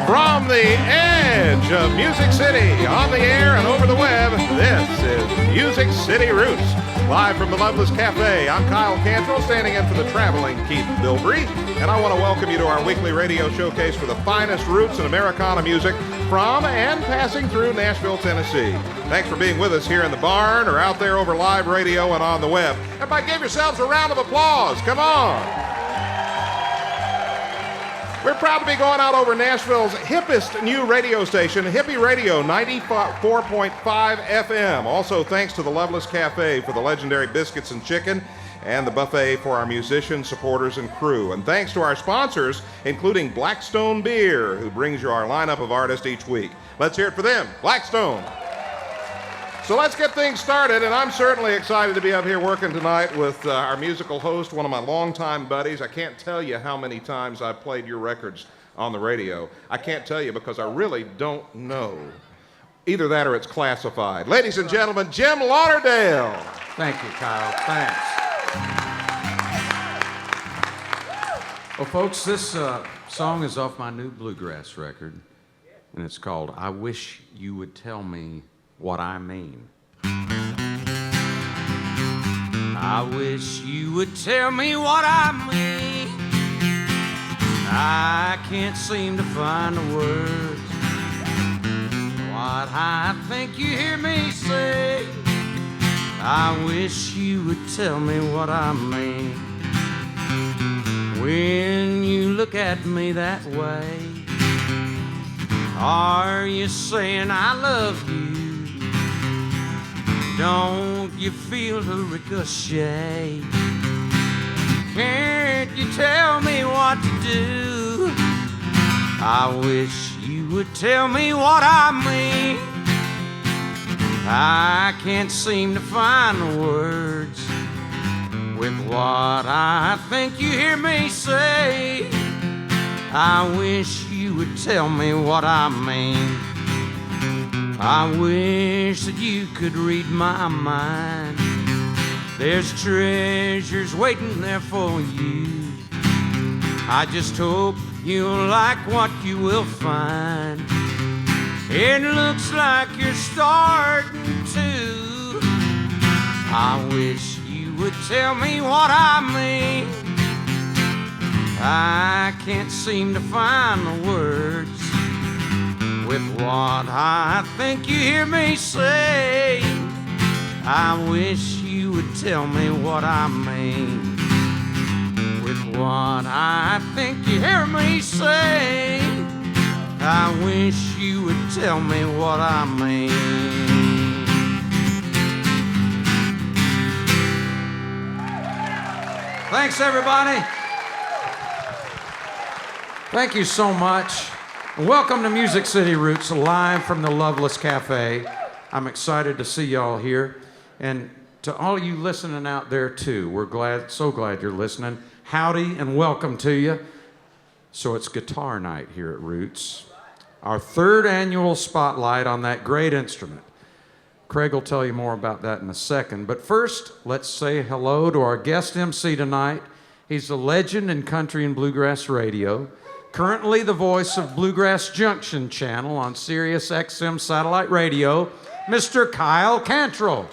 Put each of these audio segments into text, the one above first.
From the edge of Music City, on the air and over the web, this is Music City Roots. Live from the Loveless Cafe, I'm Kyle Cantrell, standing in for the traveling Keith Bilbrey, and I want to welcome you to our weekly radio showcase for the finest roots in Americana music from and passing through Nashville, Tennessee. Thanks for being with us here in the barn or out there over live radio and on the web. Everybody give yourselves a round of applause. Come on. We're proud to be going out over Nashville's hippest new radio station, Hippie Radio 94.5 FM. Also, thanks to the Loveless Cafe for the legendary biscuits and chicken, and the buffet for our musicians, supporters, and crew. And thanks to our sponsors, including Blackstone Beer, who brings you our lineup of artists each week. Let's hear it for them, Blackstone. So let's get things started, and I'm certainly excited to be up here working tonight with our musical host, one of my longtime buddies. I can't tell you how many times I've played your records on the radio. I can't tell you because I really don't know. Either that or it's classified. Ladies and gentlemen, Jim Lauderdale. Thank you, Kyle. Thanks. Well, folks, this song is off my new bluegrass record, and it's called I Wish You Would Tell Me What I Mean. I wish you would tell me what I mean. I can't seem to find the words. What I think you hear me say. I wish you would tell me what I mean. When you look at me that way, are you saying I love you? Don't you feel the ricochet? Can't you tell me what to do? I wish you would tell me what I mean. I can't seem to find the words with what I think you hear me say. I wish you would tell me what I mean. I wish that you could read my mind. There's treasures waiting there for you. I just hope you'll like what you will find. It looks like you're starting to. I wish you would tell me what I mean. I can't seem to find the words with what I think you hear me say. I wish you would tell me what I mean. With what I think you hear me say. I wish you would tell me what I mean. Thanks, everybody. Thank you so much. Welcome to Music City Roots, live from the Loveless Cafe. I'm excited to see y'all here. And to all you listening out there too, we're so glad you're listening. Howdy and welcome to you. So it's guitar night here at Roots. Our third annual spotlight on that great instrument. Craig will tell you more about that in a second. But first, let's say hello to our guest MC tonight. He's a legend in country and bluegrass radio. Currently the voice of Bluegrass Junction Channel on Sirius XM satellite radio, Mr. Kyle Cantrell.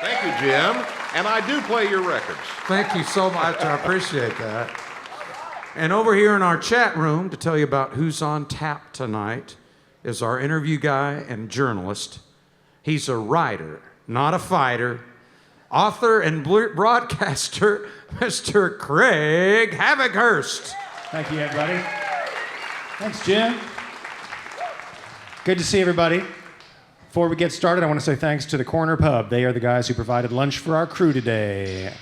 Thank you, Jim. And I do play your records. Thank you so much, I appreciate that. And over here in our chat room to tell you about who's on tap tonight is our interview guy and journalist. He's a writer, not a fighter, author and broadcaster, Mr. Craig Havikhurst. Thank you, everybody. Thanks, Jim. Good to see everybody. Before we get started, I want to say thanks to the Corner Pub. They are the guys who provided lunch for our crew today.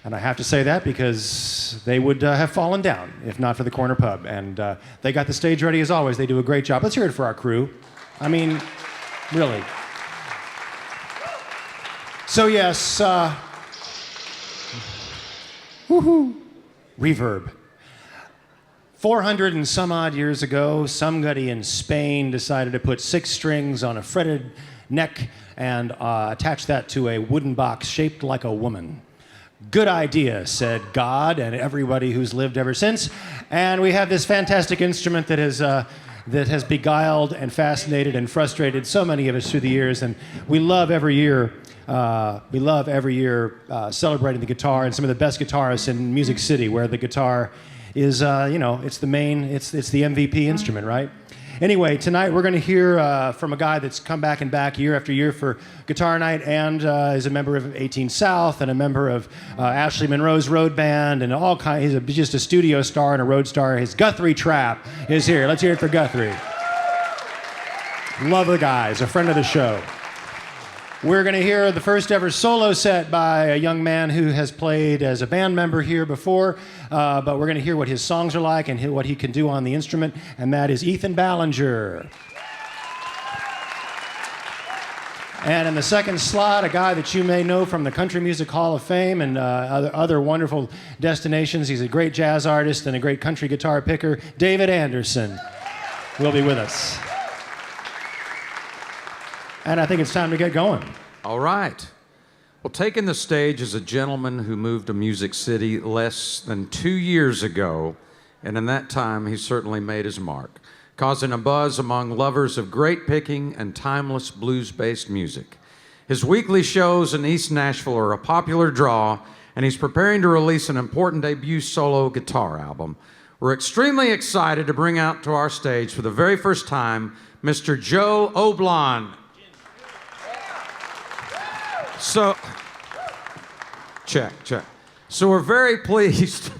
And I have to say that because they would have fallen down if not for the Corner Pub. And they got the stage ready as always. They do a great job. Let's hear it for our crew. I mean, really. So yes, woohoo, reverb. 400 and some odd years ago, somebody in Spain decided to put 6 strings on a fretted neck and attach that to a wooden box shaped like a woman. Good idea, said God and everybody who's lived ever since. And we have this fantastic instrument that has that has beguiled and fascinated and frustrated so many of us through the years. And we love every year celebrating the guitar and some of the best guitarists in Music City, where the guitar is, it's the MVP instrument, right? Anyway, tonight we're going to hear from a guy that's come back and back year after year for Guitar Night, and is a member of 18 South and a member of Ashley Monroe's road band and all kinds. He's just a studio star and a road star. His Guthrie Trapp is here. Let's hear it for Guthrie. Love the guy. He's a friend of the show. We're going to hear the first ever solo set by a young man who has played as a band member here before, but we're going to hear what his songs are like and what he can do on the instrument, and that is Ethan Ballinger. And in the second slot, a guy that you may know from the Country Music Hall of Fame and other wonderful destinations. He's a great jazz artist and a great country guitar picker. David Andersen will be with us. And I think it's time to get going. All right. Well, taking the stage is a gentleman who moved to Music City less than 2 years ago, and in that time, he certainly made his mark, causing a buzz among lovers of great picking and timeless blues-based music. His weekly shows in East Nashville are a popular draw, and he's preparing to release an important debut solo guitar album. We're extremely excited to bring out to our stage for the very first time, Mr. Joe Oblon. So, check. So we're very pleased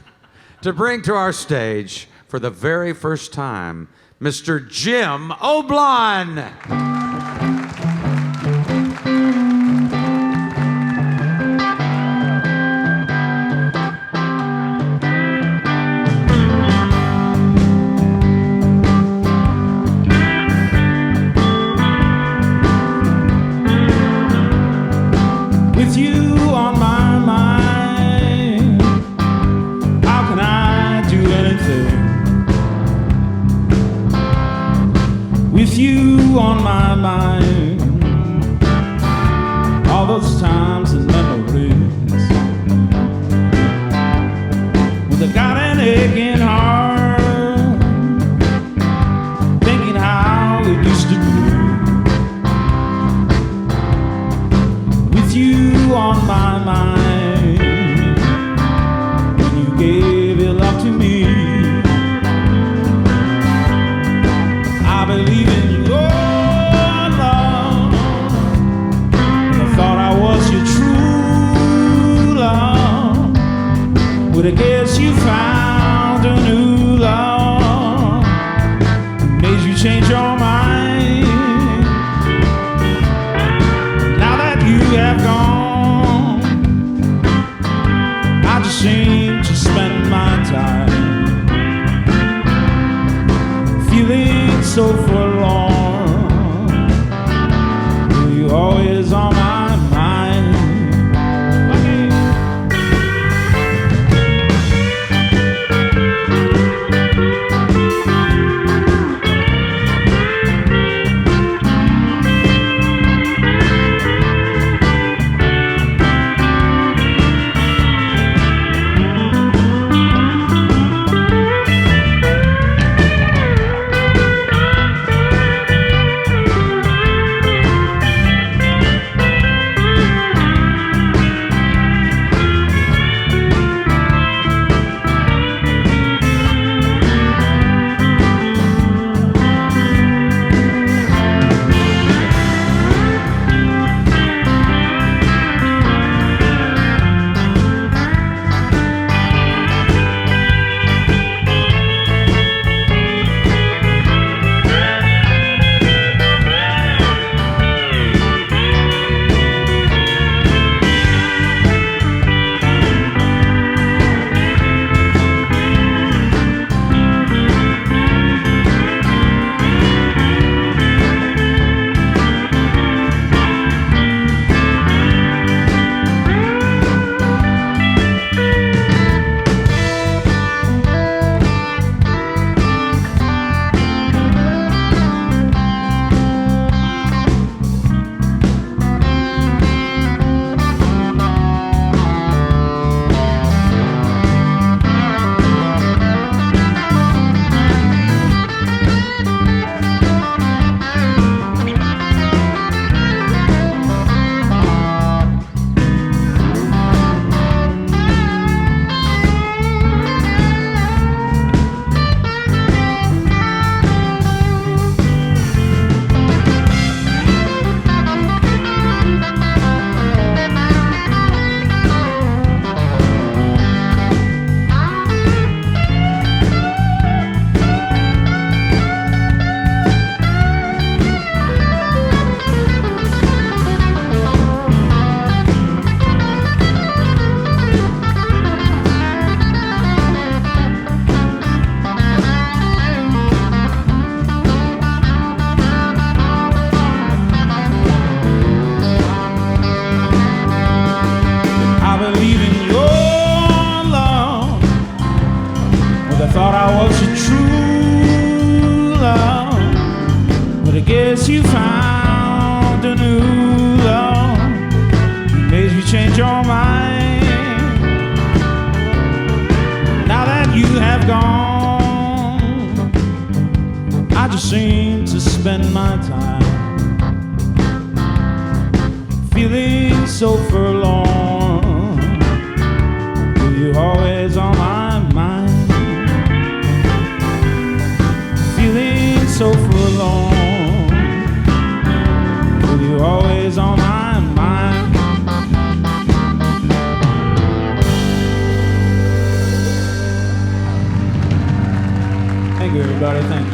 to bring to our stage for the very first time, Mr. Jim Oblon. On my mind, all those times and memories, with I got an aching heart, thinking how it used to be, with you on my mind, when you gave your love to me. I believe in you. But I guess you found a new love, made you change your mind. Now that you have gone, I just seem to spend my time feeling so forlorn. You're always on my mind. true love, but I guess you found a new love. It made you change your mind. Now that you have gone, I just seem to spend my time feeling so forlorn, with you always on my mind. Feeling so forlorn, with you always on my mind. Thank you, everybody. Thank you.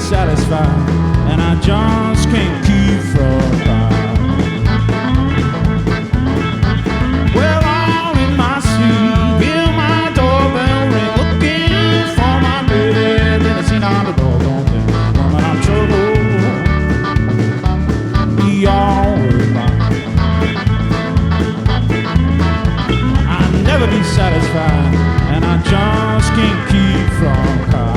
Satisfied, and I just can't keep from crying. Well, all in my sleep, hear my doorbell ring, looking for my baby. Then I see on the door, don't think, woman, I'm trouble. Be always mine. I'll never be satisfied, and I just can't keep from crying.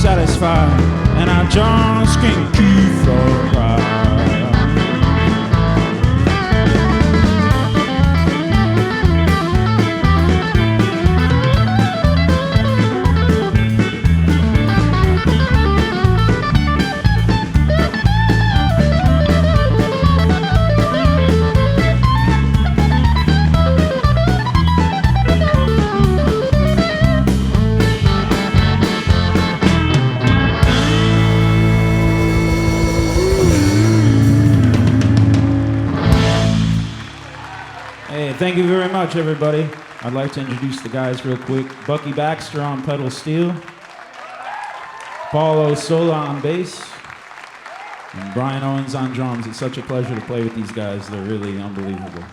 Satisfied, and I just can't keep from crying. Thank you very much, everybody. I'd like to introduce the guys real quick. Bucky Baxter on pedal steel. Paulo Sola on bass. And Brian Owens on drums. It's such a pleasure to play with these guys. They're really unbelievable.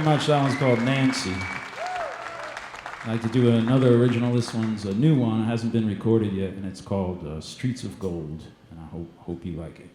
very much. That one's called Nancy. I'd like to do another original. This one's a new one. It hasn't been recorded yet, and it's called Streets of Gold. And I hope you like it.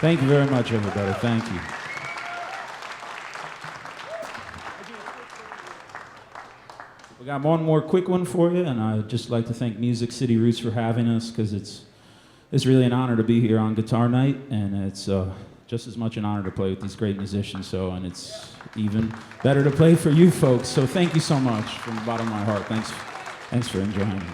Thank you very much, everybody. Thank you. We got one more quick one for you, and I'd just like to thank Music City Roots for having us, because it's really an honor to be here on Guitar Night, and it's just as much an honor to play with these great musicians, and it's even better to play for you folks. So thank you so much from the bottom of my heart. Thanks for enjoying it.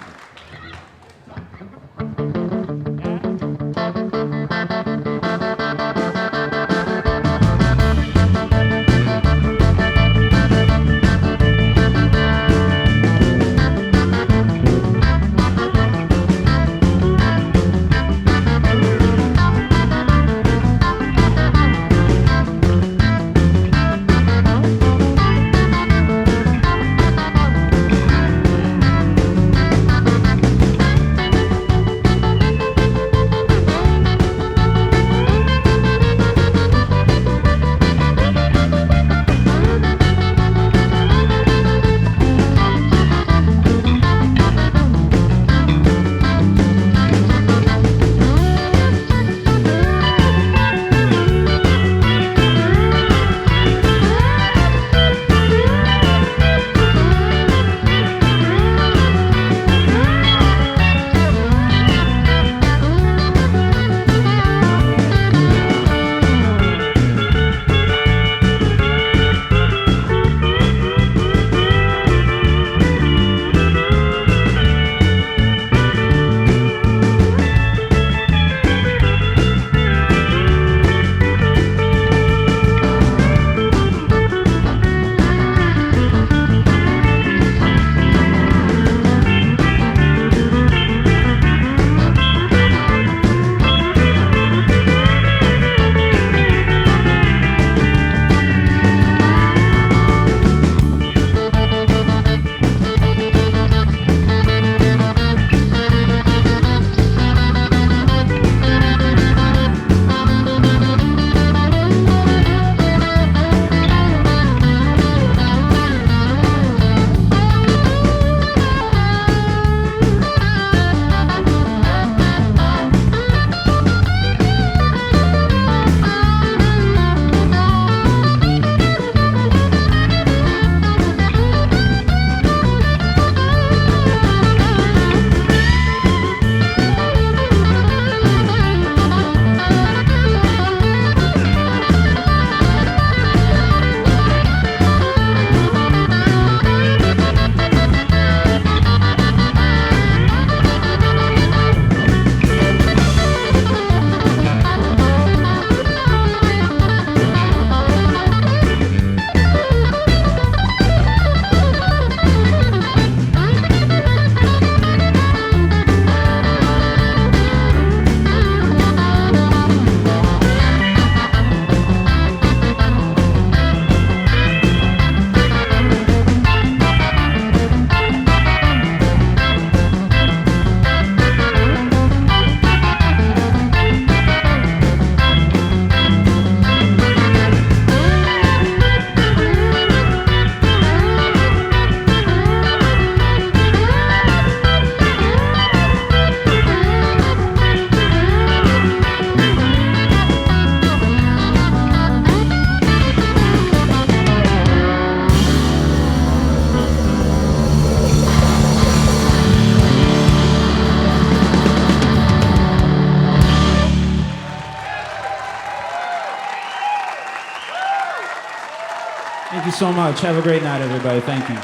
so much. Have a great night, everybody. Thank you.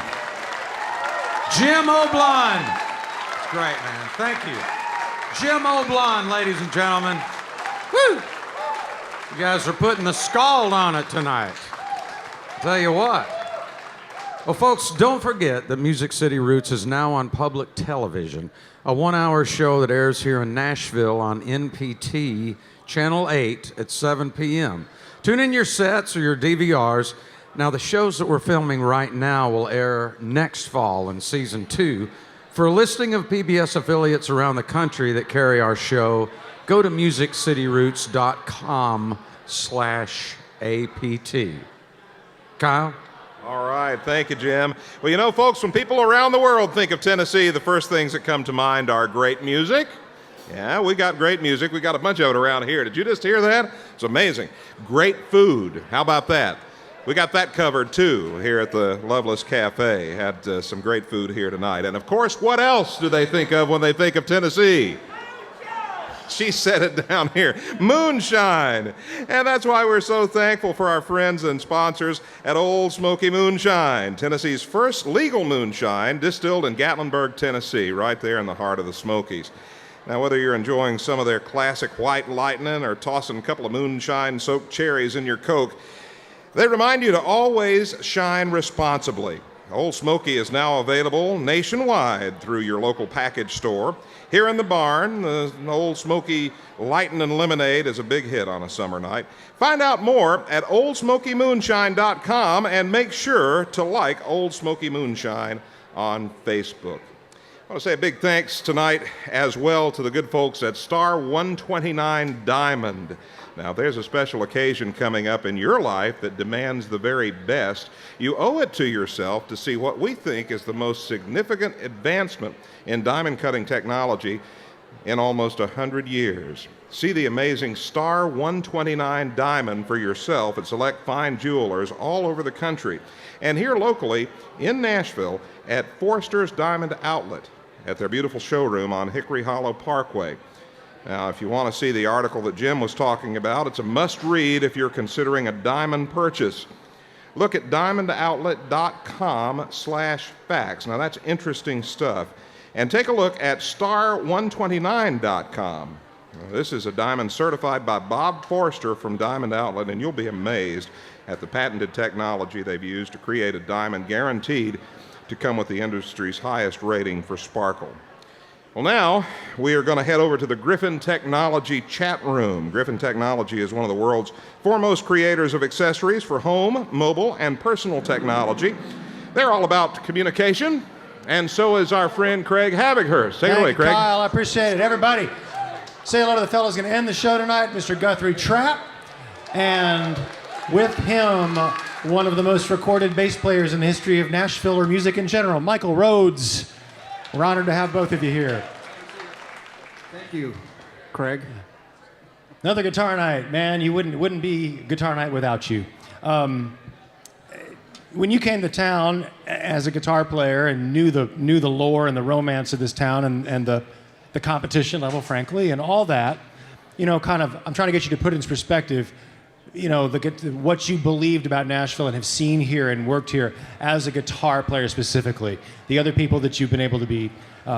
Jim Oblon. It's great, man. Thank you. Jim Oblon, ladies and gentlemen. Woo! You guys are putting the scald on it tonight. Tell you what. Well, folks, don't forget that Music City Roots is now on public television, a 1-hour show that airs here in Nashville on NPT Channel 8 at 7 p.m. Tune in your sets or your DVRs. Now, the shows that we're filming right now will air next fall in Season 2. For a listing of PBS affiliates around the country that carry our show, go to musiccityroots.com/APT. Kyle? All right, thank you, Jim. Well, you know, folks, when people around the world think of Tennessee, the first things that come to mind are great music. Yeah, we got great music. We got a bunch of it around here. Did you just hear that? It's amazing. Great food. How about that? We got that covered, too, here at the Loveless Cafe. Had some great food here tonight. And, of course, what else do they think of when they think of Tennessee? She said it down here. Moonshine. And that's why we're so thankful for our friends and sponsors at Old Smoky Moonshine, Tennessee's first legal moonshine, distilled in Gatlinburg, Tennessee, right there in the heart of the Smokies. Now, whether you're enjoying some of their classic White Lightning or tossing a couple of moonshine-soaked cherries in your Coke, they remind you to always shine responsibly. Old Smoky is now available nationwide through your local package store. Here in the barn, the Old Smoky Lightnin' Lemonade is a big hit on a summer night. Find out more at oldsmokymoonshine.com and make sure to like Old Smoky Moonshine on Facebook. I want to say a big thanks tonight as well to the good folks at Star 129 Diamond. Now, if there's a special occasion coming up in your life that demands the very best, you owe it to yourself to see what we think is the most significant advancement in diamond cutting technology in almost 100 years. See the amazing Star 129 Diamond for yourself at select fine jewelers all over the country, and here locally in Nashville at Forster's Diamond Outlet at their beautiful showroom on Hickory Hollow Parkway. Now, if you want to see the article that Jim was talking about, it's a must-read if you're considering a diamond purchase. Look at diamondoutlet.com/facts. Now, that's interesting stuff. And take a look at star129.com. This is a diamond certified by Bob Forster from Diamond Outlet, and you'll be amazed at the patented technology they've used to create a diamond guaranteed to come with the industry's highest rating for sparkle. Well, now we are going to head over to the Griffin Technology chat room. Griffin Technology is one of the world's foremost creators of accessories for home, mobile, and personal technology. They're all about communication, and so is our friend Craig Havighurst. Take it away, Craig. Kyle, I appreciate it. Everybody, say hello to the fellow who's going to end the show tonight, Mr. Guthrie Trapp, and with him, one of the most recorded bass players in the history of Nashville or music in general, Michael Rhodes. We're honored to have both of you here. Thank you, Craig. Another guitar night, man. You wouldn't be guitar night without you. When you came to town as a guitar player and knew the lore and the romance of this town and the competition level, frankly, and all that, you know, kind of, I'm trying to get you to put it in perspective. You know, what you believed about Nashville and have seen here and worked here as a guitar player specifically. The other people that you've been able to be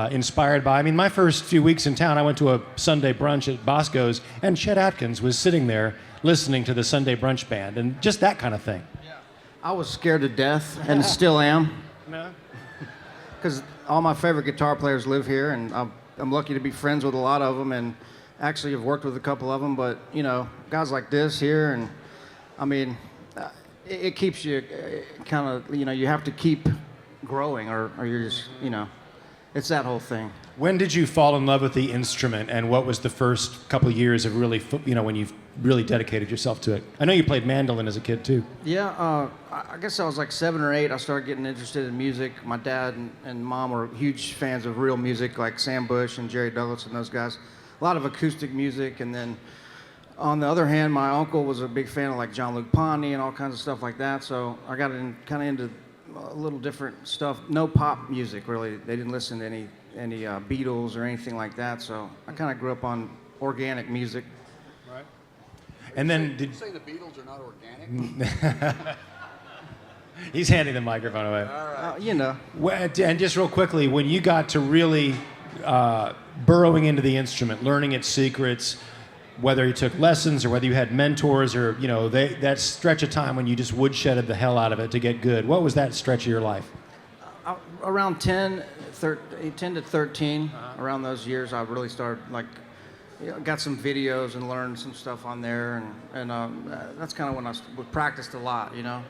inspired by. I mean, my first few weeks in town, I went to a Sunday brunch at Bosco's, and Chet Atkins was sitting there listening to the Sunday brunch band, and just that kind of thing. I was scared to death, and still am. Because all my favorite guitar players live here, and I'm lucky to be friends with a lot of them, and actually have worked with a couple of them, but, you know, guys like this here, and, I mean, it keeps you kind of, you know, you have to keep growing, or you're just, you know, it's that whole thing. When did you fall in love with the instrument, and what was the first couple of years of really, you know, when you've really dedicated yourself to it? I know you played mandolin as a kid, too. Yeah, I guess I was like 7 or 8. I started getting interested in music. My dad and mom were huge fans of real music, like Sam Bush and Jerry Douglas and those guys. A lot of acoustic music, and then on the other hand, my uncle was a big fan of like John-Luke Ponty and all kinds of stuff like that, so I got kind of into a little different stuff. No pop music, really. They didn't listen to any Beatles or anything like that, so I kind of grew up on organic music. Right. And then did you say the Beatles are not organic? He's handing the microphone away. You know. And just real quickly, when you got to really burrowing into the instrument, learning its secrets, whether you took lessons or whether you had mentors or, you know, that stretch of time when you just woodshedded the hell out of it to get good, what was that stretch of your life? Around 10 to 13, around those years, I really started, like, got some videos and learned some stuff on there, and that's kind of when I practiced a lot, you know.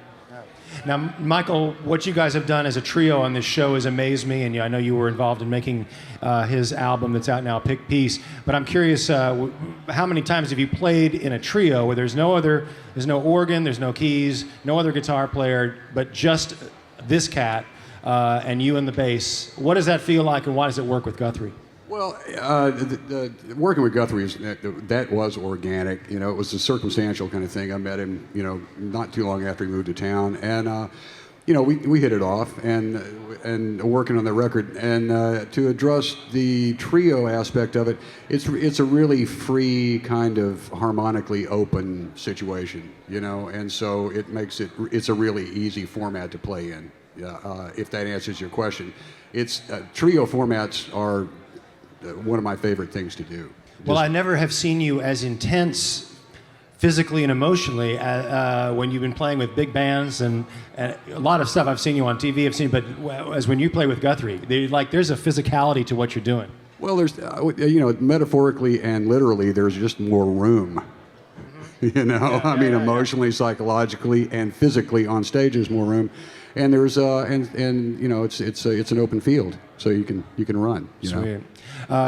Now, Michael, what you guys have done as a trio on this show has amazed me, and I know you were involved in making his album that's out now, Pick Peace. But I'm curious, how many times have you played in a trio where there's no organ, there's no keys, no other guitar player, but just this cat and you and the bass? What does that feel like, and why does it work with Guthrie? Well, working with Guthrie, that was organic. You know, it was a circumstantial kind of thing. I met him, you know, not too long after he moved to town, and you know, we hit it off, and working on the record. And to address the trio aspect of it, it's a really free kind of harmonically open situation, you know, and so it makes it's a really easy format to play in. If that answers your question, trio formats are one of my favorite things to do. Well, I never have seen you as intense physically and emotionally when you've been playing with big bands and a lot of stuff I've seen you on TV, but as when you play with Guthrie, there's a physicality to what you're doing. Well, there's, you know, metaphorically and literally, there's just more room. You know, I mean, emotionally, psychologically, and physically on stage there's more room. And there's and you know, it's an open field, so you can run. You know?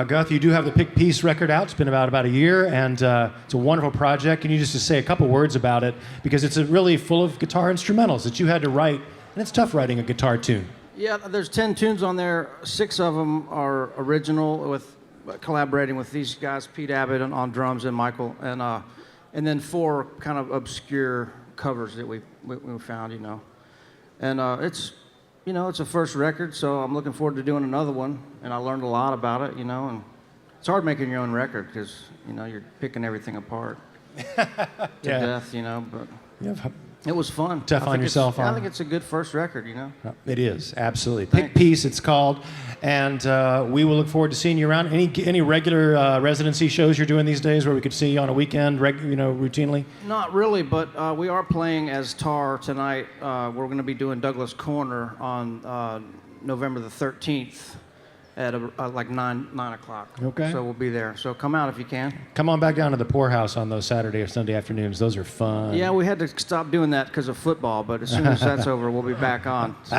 Guth, you do have the Pick Peace record out. It's been about a year, and it's a wonderful project. Can you just say a couple words about it? Because it's really full of guitar instrumentals that you had to write, and it's tough writing a guitar tune. Yeah, there's 10 tunes on there. 6 of them are original, with collaborating with these guys, Pete Abbott on drums and Michael, and then 4 kind of obscure covers that we found, you know. And it's a first record, so I'm looking forward to doing another one. And I learned a lot about it, you know. And it's hard making your own record because, you know, you're picking everything apart to death, you know. But it was fun. Tough on yourself. I think it's a good first record, you know. It is, absolutely. Thanks. Pick Peace, it's called. And we will look forward to seeing you around. Any regular residency shows you're doing these days where we could see you on a weekend, routinely? Not really, but we are playing as Tar tonight. We're going to be doing Douglas Corner on November the 13th at like 9 o'clock. Okay. So we'll be there. So come out if you can. Come on back down to the Poorhouse on those Saturday or Sunday afternoons. Those are fun. Yeah, we had to stop doing that because of football, but as soon as that's over, we'll be back on. So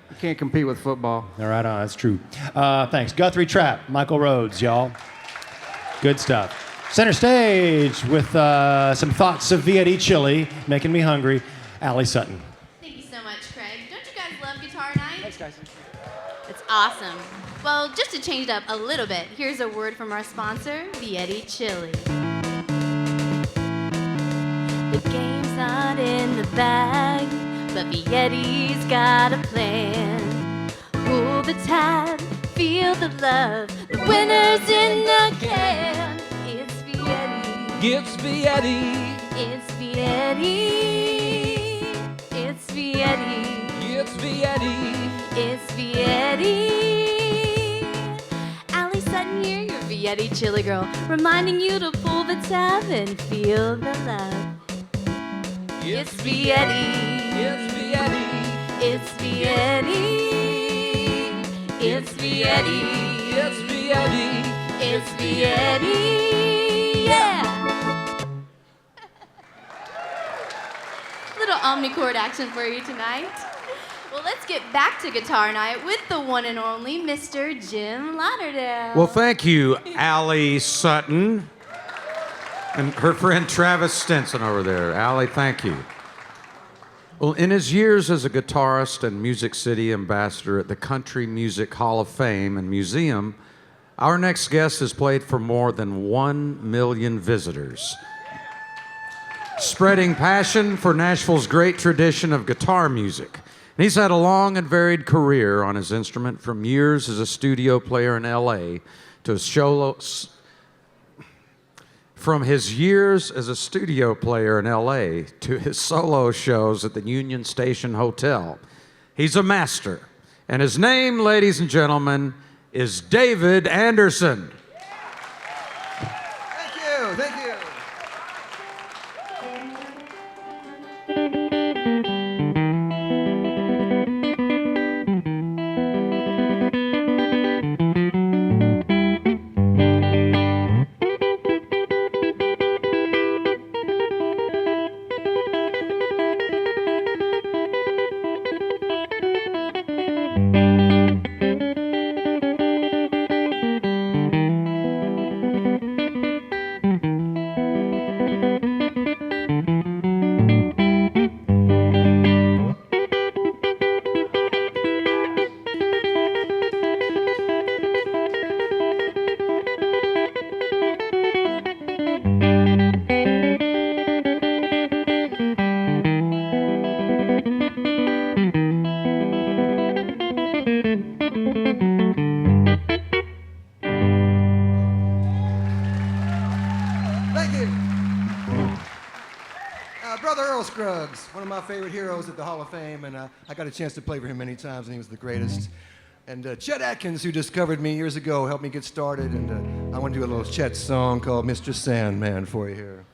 you can't compete with football. All right, that's true. Thanks. Guthrie Trapp, Michael Rhodes, y'all. Good stuff. Center stage with some thoughts of Vieti chili, making me hungry, Allie Sutton. Thank you so much, Craig. Don't you guys love guitar night? Thanks, guys. It's awesome. Well, just to change it up a little bit, here's a word from our sponsor, Vieti Chili. The game's not in the bag, but Vieti's got a plan. Pull the tab, feel the love, the winner's in the can. It's Vieti. It's Vieti. It's Vieti. It's Vieti. It's Vieti. It's Vieti. Allie Sutton here, your Vieti chili girl, reminding you to pull the tab and feel the love. It's Vieti. It's Vieti. It's Vieti. It's Vieti. It's Vieti. It's Vieti. Yeah! Little omnichord action for you tonight. Well, let's get back to guitar night with the one and only Mr. Jim Lauderdale. Well, thank you, Allie Sutton. And her friend Travis Stinson over there. Allie, thank you. Well, in his years as a guitarist and Music City ambassador at the Country Music Hall of Fame and Museum, our next guest has played for more than 1 million visitors, spreading passion for Nashville's great tradition of guitar music. And he's had a long and varied career on his instrument, from years as a studio player in L.A. to a From his years as a studio player in LA to his solo shows at the Union Station Hotel, he's a master. And his name, ladies and gentlemen, is David Andersen. Thank you, thank you. One of my favorite heroes at the Hall of Fame, and I got a chance to play for him many times, and he was the greatest. And Chet Atkins, who discovered me years ago, helped me get started, and I want to do a little Chet song called Mr. Sandman for you here.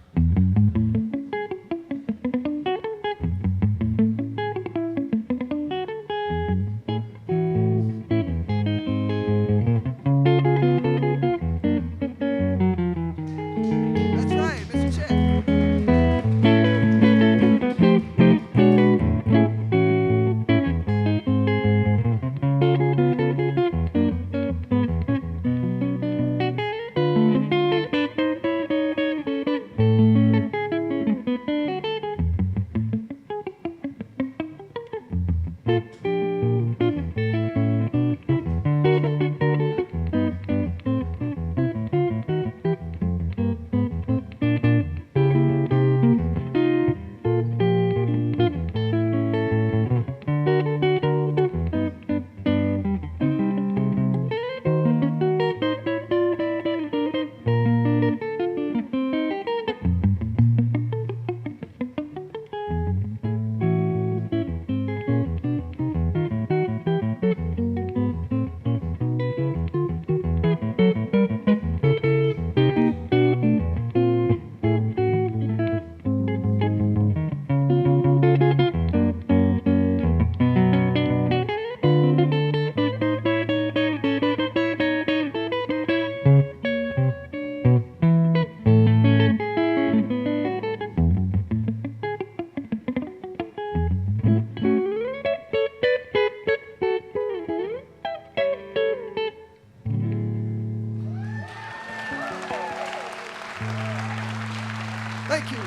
Thank you.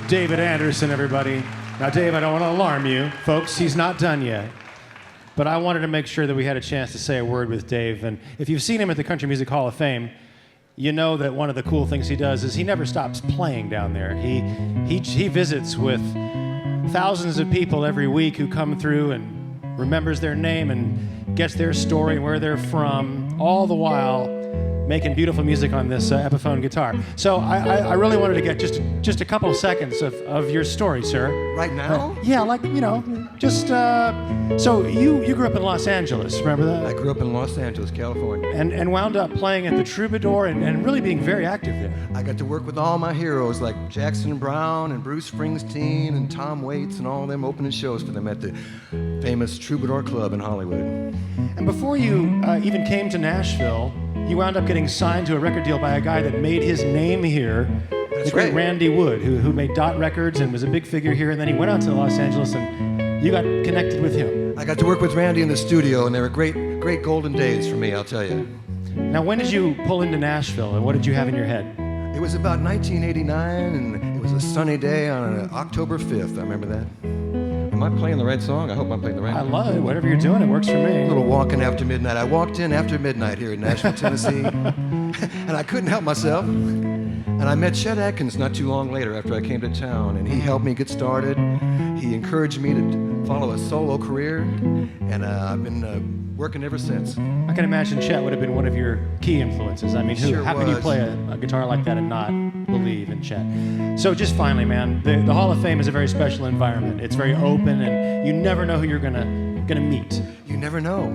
David Andersen, everybody. Now, Dave, I don't want to alarm you. Folks, he's not done yet. But I wanted to make sure that we had a chance to say a word with Dave. And if you've seen him at the Country Music Hall of Fame, you know that one of the cool things he does is he never stops playing down there. He visits with thousands of people every week who come through and remembers their name and gets their story and where they're from, all the while making beautiful music on this Epiphone guitar. So I really wanted to get just a couple of seconds of your story, sir. Right now? Yeah, like, you know, just, so you grew up in Los Angeles, remember that? I grew up in Los Angeles, California. And wound up playing at the Troubadour and really being very active there. I got to work with all my heroes like Jackson Browne and Bruce Springsteen and Tom Waits and all of them, opening shows for them at the famous Troubadour Club in Hollywood. And before you even came to Nashville, you wound up getting signed to a record deal by a guy that made his name here. That's the great right. Randy Wood, who made Dot Records and was a big figure here, and then he went out to Los Angeles and you got connected with him. I got to work with Randy in the studio, and they were great golden days for me, I'll tell you. Now, when did you pull into Nashville, and what did you have in your head? It was about 1989, and it was a sunny day on October 5th. I remember that. Am I playing the right song? I hope I'm playing the right I song. love it. Whatever you're doing, it works for me. A little walking after midnight. I walked in after midnight here in Nashville, Tennessee, and I couldn't help myself. And I met Chet Atkins not too long later after I came to town, and he helped me get started. He encouraged me follow a solo career, and I've been working ever since. I can imagine Chet would have been one of your key influences. I mean, Sure how can you was. play a guitar like that and not believe in Chet? So just finally, man, the Hall of Fame is a very special environment. It's very open, and you never know who you're gonna meet. You never know.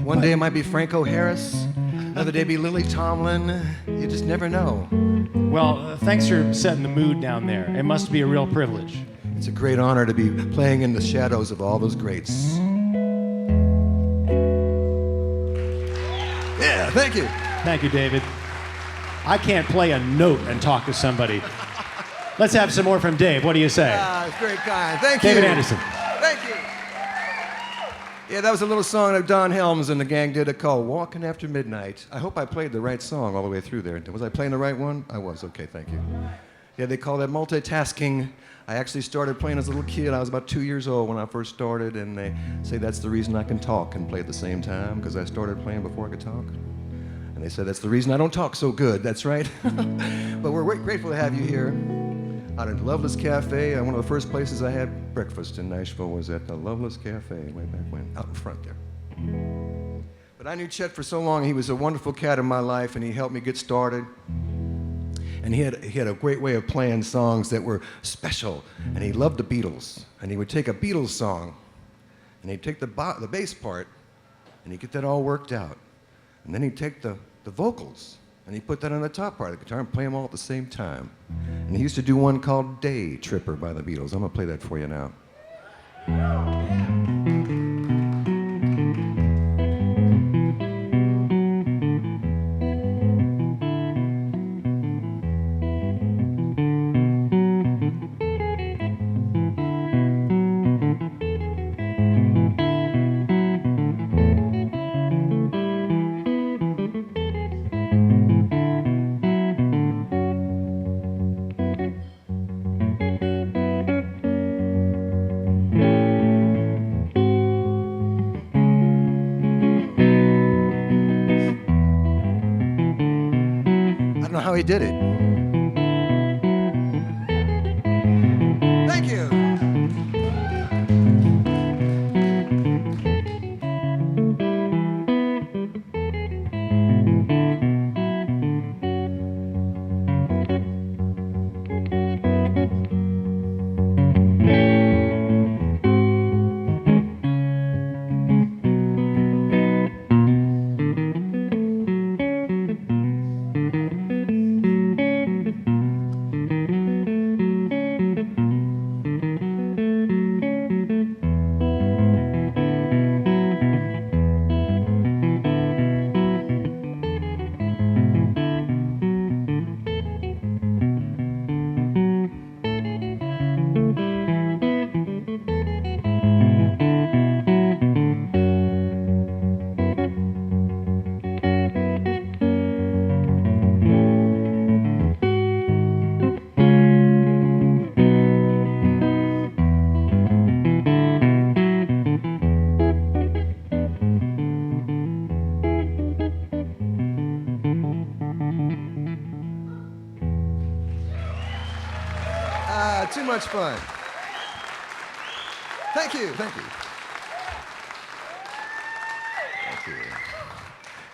One day it might be Franco Harris, another day be Lily Tomlin. You just never know. Well, thanks for setting the mood down there. It must be a real privilege. It's a great honor to be playing in the shadows of all those greats. Yeah, thank you. Thank you, David. I can't play a note and talk to somebody. Let's have some more from Dave. What do you say? It's very kind. Thank you. David Andersen. Thank you. Yeah, that was a little song that Don Helms and the gang did called Walking After Midnight. I hope I played the right song all the way through there. Was I playing the right one? I was. Okay, thank you. Yeah, they call that multitasking. I actually started playing as a little kid. I was about 2 years old when I first started, and they say that's the reason I can talk and play at the same time, because I started playing before I could talk. And they said that's the reason I don't talk so good. That's right. But we're grateful to have you here out at Loveless Cafe. One of the first places I had breakfast in Nashville was at the Loveless Cafe way back when, out in front there. But I knew Chet for so long. He was a wonderful cat in my life, and he helped me get started. And he had a great way of playing songs that were special. And he loved the Beatles. And he would take a Beatles song, and he'd take the bass part, and he'd get that all worked out. And then he'd take the vocals, and he'd put that on the top part of the guitar and play them all at the same time. And he used to do one called Day Tripper by the Beatles. I'm going to play that for you now. How he did it. Thank you. Too much fun. Thank you, thank you. Thank you.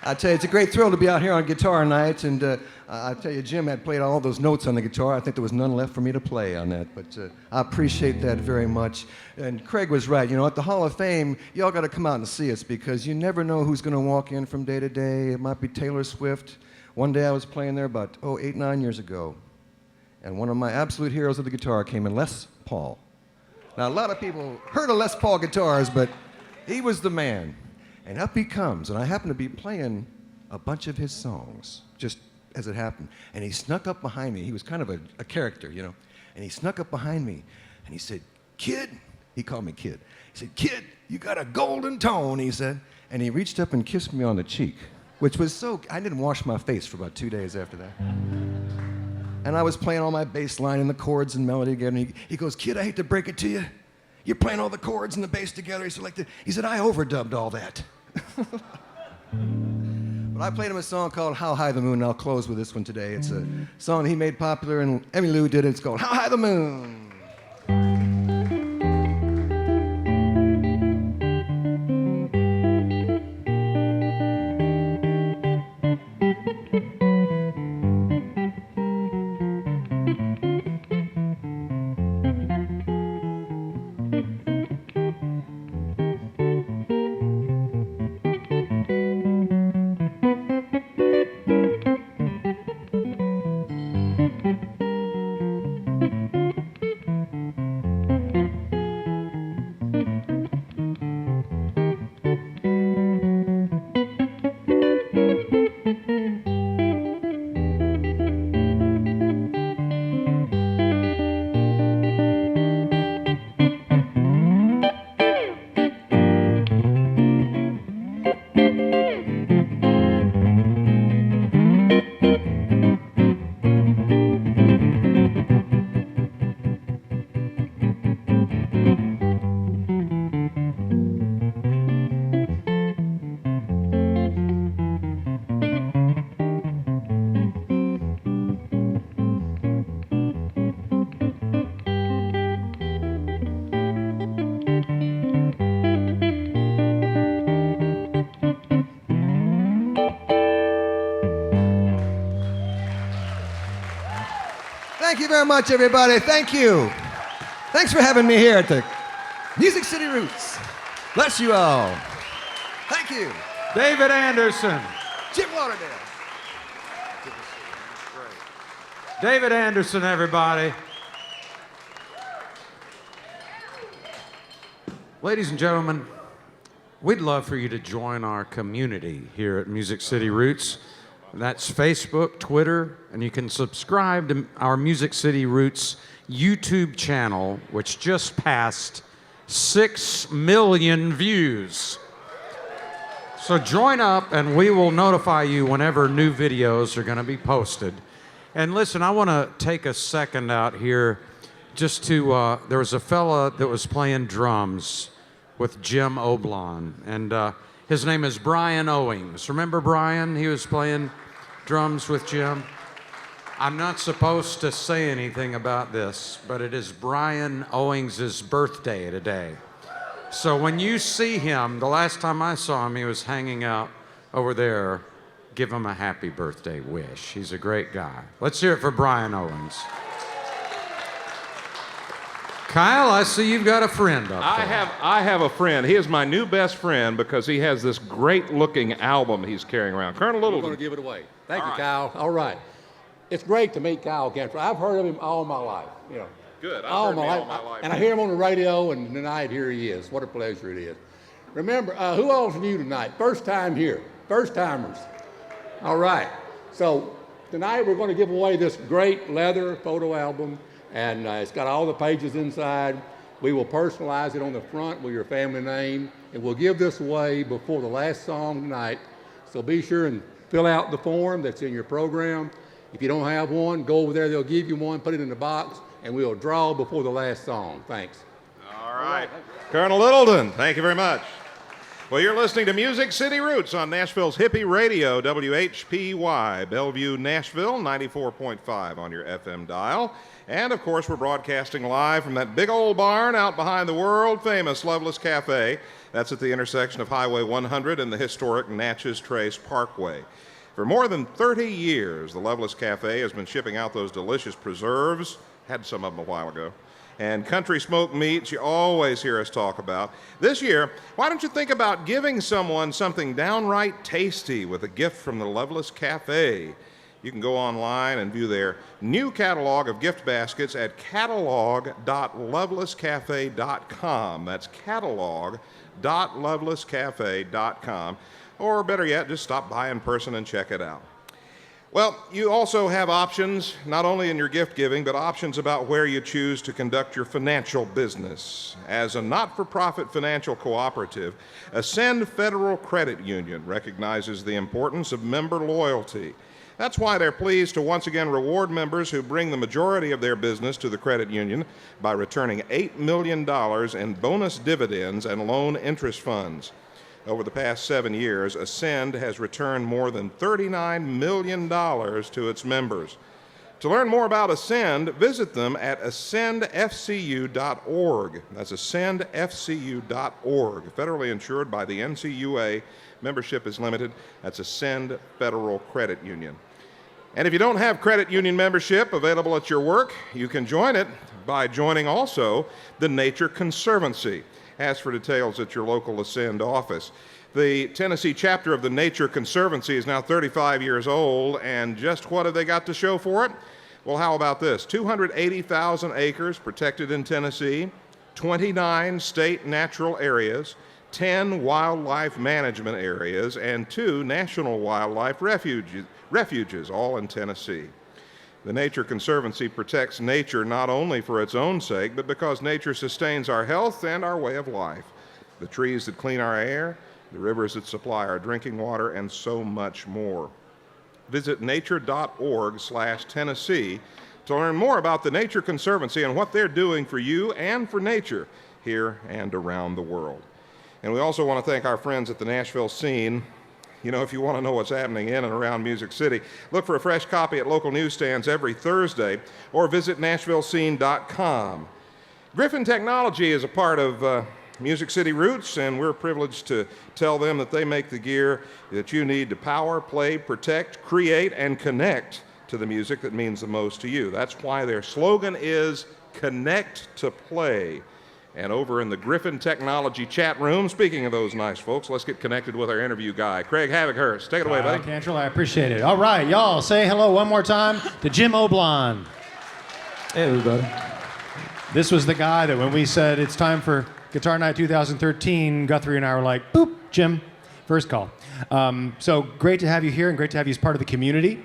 I tell you, it's a great thrill to be out here on guitar night, and I tell you, Jim had played all those notes on the guitar. I think there was none left for me to play on that, but I appreciate that very much. And Craig was right. You know, at the Hall of Fame, y'all got to come out and see us, because you never know who's going to walk in from day to day. It might be Taylor Swift. One day I was playing there about 8, 9 years ago. And one of my absolute heroes of the guitar came in, Les Paul. Now, a lot of people heard of Les Paul guitars, but he was the man. And up he comes, and I happened to be playing a bunch of his songs, just as it happened. And he snuck up behind me. He was kind of a character, you know. And he snuck up behind me, and he said, "Kid," he called me Kid. He said, "Kid, you got a golden tone," he said. And he reached up and kissed me on the cheek, which was so, I didn't wash my face for about 2 days after that. And I was playing all my bass line and the chords and melody together. And he goes, "Kid, I hate to break it to you. You're playing all the chords and the bass together." He said, "I overdubbed all that." But I played him a song called "How High the Moon," and I'll close with this one today. It's a song he made popular, and Emmylou did it. It's called "How High the Moon." Thank you very much, everybody. Thank you. Thanks for having me here at the Music City Roots. Bless you all. Thank you. David Andersen. Jim Lauderdale. David Andersen, everybody. Ladies and gentlemen, we'd love for you to join our community here at Music City Roots. That's Facebook, Twitter, and you can subscribe to our Music City Roots YouTube channel, which just passed 6 million views. So join up and we will notify you whenever new videos are going to be posted. And listen, I want to take a second out here just to, there was a fella that was playing drums with Jim Oblon, and his name is Brian Owings. Remember Brian? He was playing drums with Jim. I'm not supposed to say anything about this, but it is Brian Owings' birthday today. So when you see him, the last time I saw him, he was hanging out over there. Give him a happy birthday wish. He's a great guy. Let's hear it for Brian Owings. Kyle, I see you've got a friend up there. I have a friend. He is my new best friend because he has this great-looking album he's carrying around. Colonel We're Littleton. going to give it away. Thank you, Kyle. All right. It's great to meet Kyle Gantry. I've heard of him all my life. You know, Good. I've all heard my him life. all my life. And I hear him on the radio, and tonight here he is. What a pleasure it is. Remember, who all's new tonight? First time here. First timers. All right. So tonight we're going to give away this great leather photo album, and it's got all the pages inside. We will personalize it on the front with your family name, and we'll give this away before the last song tonight. So be sure and fill out the form that's in your program. If you don't have one, go over there. They'll give you one, put it in the box, and we'll draw before the last song. Thanks. All right. Colonel Littleton, thank you very much. Well, you're listening to Music City Roots on Nashville's Hippie Radio, WHPY, Bellevue, Nashville, 94.5 on your FM dial. And, of course, we're broadcasting live from that big old barn out behind the world-famous Loveless Cafe. That's at the intersection of Highway 100 and the historic Natchez Trace Parkway. For more than 30 years, the Loveless Cafe has been shipping out those delicious preserves. Had some of them a while ago. And country smoked meats you always hear us talk about. This year, why don't you think about giving someone something downright tasty with a gift from the Loveless Cafe? You can go online and view their new catalog of gift baskets at catalog.lovelesscafe.com. That's catalog.lovelesscafe.com. Or better yet, just stop by in person and check it out. Well, you also have options, not only in your gift giving, but options about where you choose to conduct your financial business. As a not-for-profit financial cooperative, Ascend Federal Credit Union recognizes the importance of member loyalty. That's why they're pleased to once again reward members who bring the majority of their business to the credit union by returning $8 million in bonus dividends and loan interest funds. Over the past 7 years, Ascend has returned more than $39 million to its members. To learn more about Ascend, visit them at ascendfcu.org. That's ascendfcu.org. Federally insured by the NCUA. Membership is limited. That's Ascend Federal Credit Union. And if you don't have credit union membership available at your work, you can join it by joining also the Nature Conservancy. Ask for details at your local Ascend office. The Tennessee chapter of the Nature Conservancy is now 35 years old, and just what have they got to show for it? Well, how about this? 280,000 acres protected in Tennessee, 29 state natural areas, 10 wildlife management areas, and 2 national wildlife refuges, all in Tennessee. The Nature Conservancy protects nature not only for its own sake, but because nature sustains our health and our way of life. The trees that clean our air, the rivers that supply our drinking water, and so much more. Visit nature.org/Tennessee to learn more about the Nature Conservancy and what they're doing for you and for nature here and around the world. And we also want to thank our friends at the Nashville Scene. You know, if you want to know what's happening in and around Music City, look for a fresh copy at local newsstands every Thursday or visit NashvilleScene.com. Griffin Technology is a part of Music City Roots, and we're privileged to tell them that they make the gear that you need to power, play, protect, create, and connect to the music that means the most to you. That's why their slogan is Connect to Play. And over in the Griffin Technology chat room, speaking of those nice folks, let's get connected with our interview guy, Craig Havikhurst. Take it away, buddy. Cantrell, I appreciate it. All right, y'all, say hello one more time to Jim Oblon. Hey, everybody. This was the guy that when we said it's time for Guitar Night 2013, Guthrie and I were like, boop, Jim, first call. So great to have you here and great to have you as part of the community.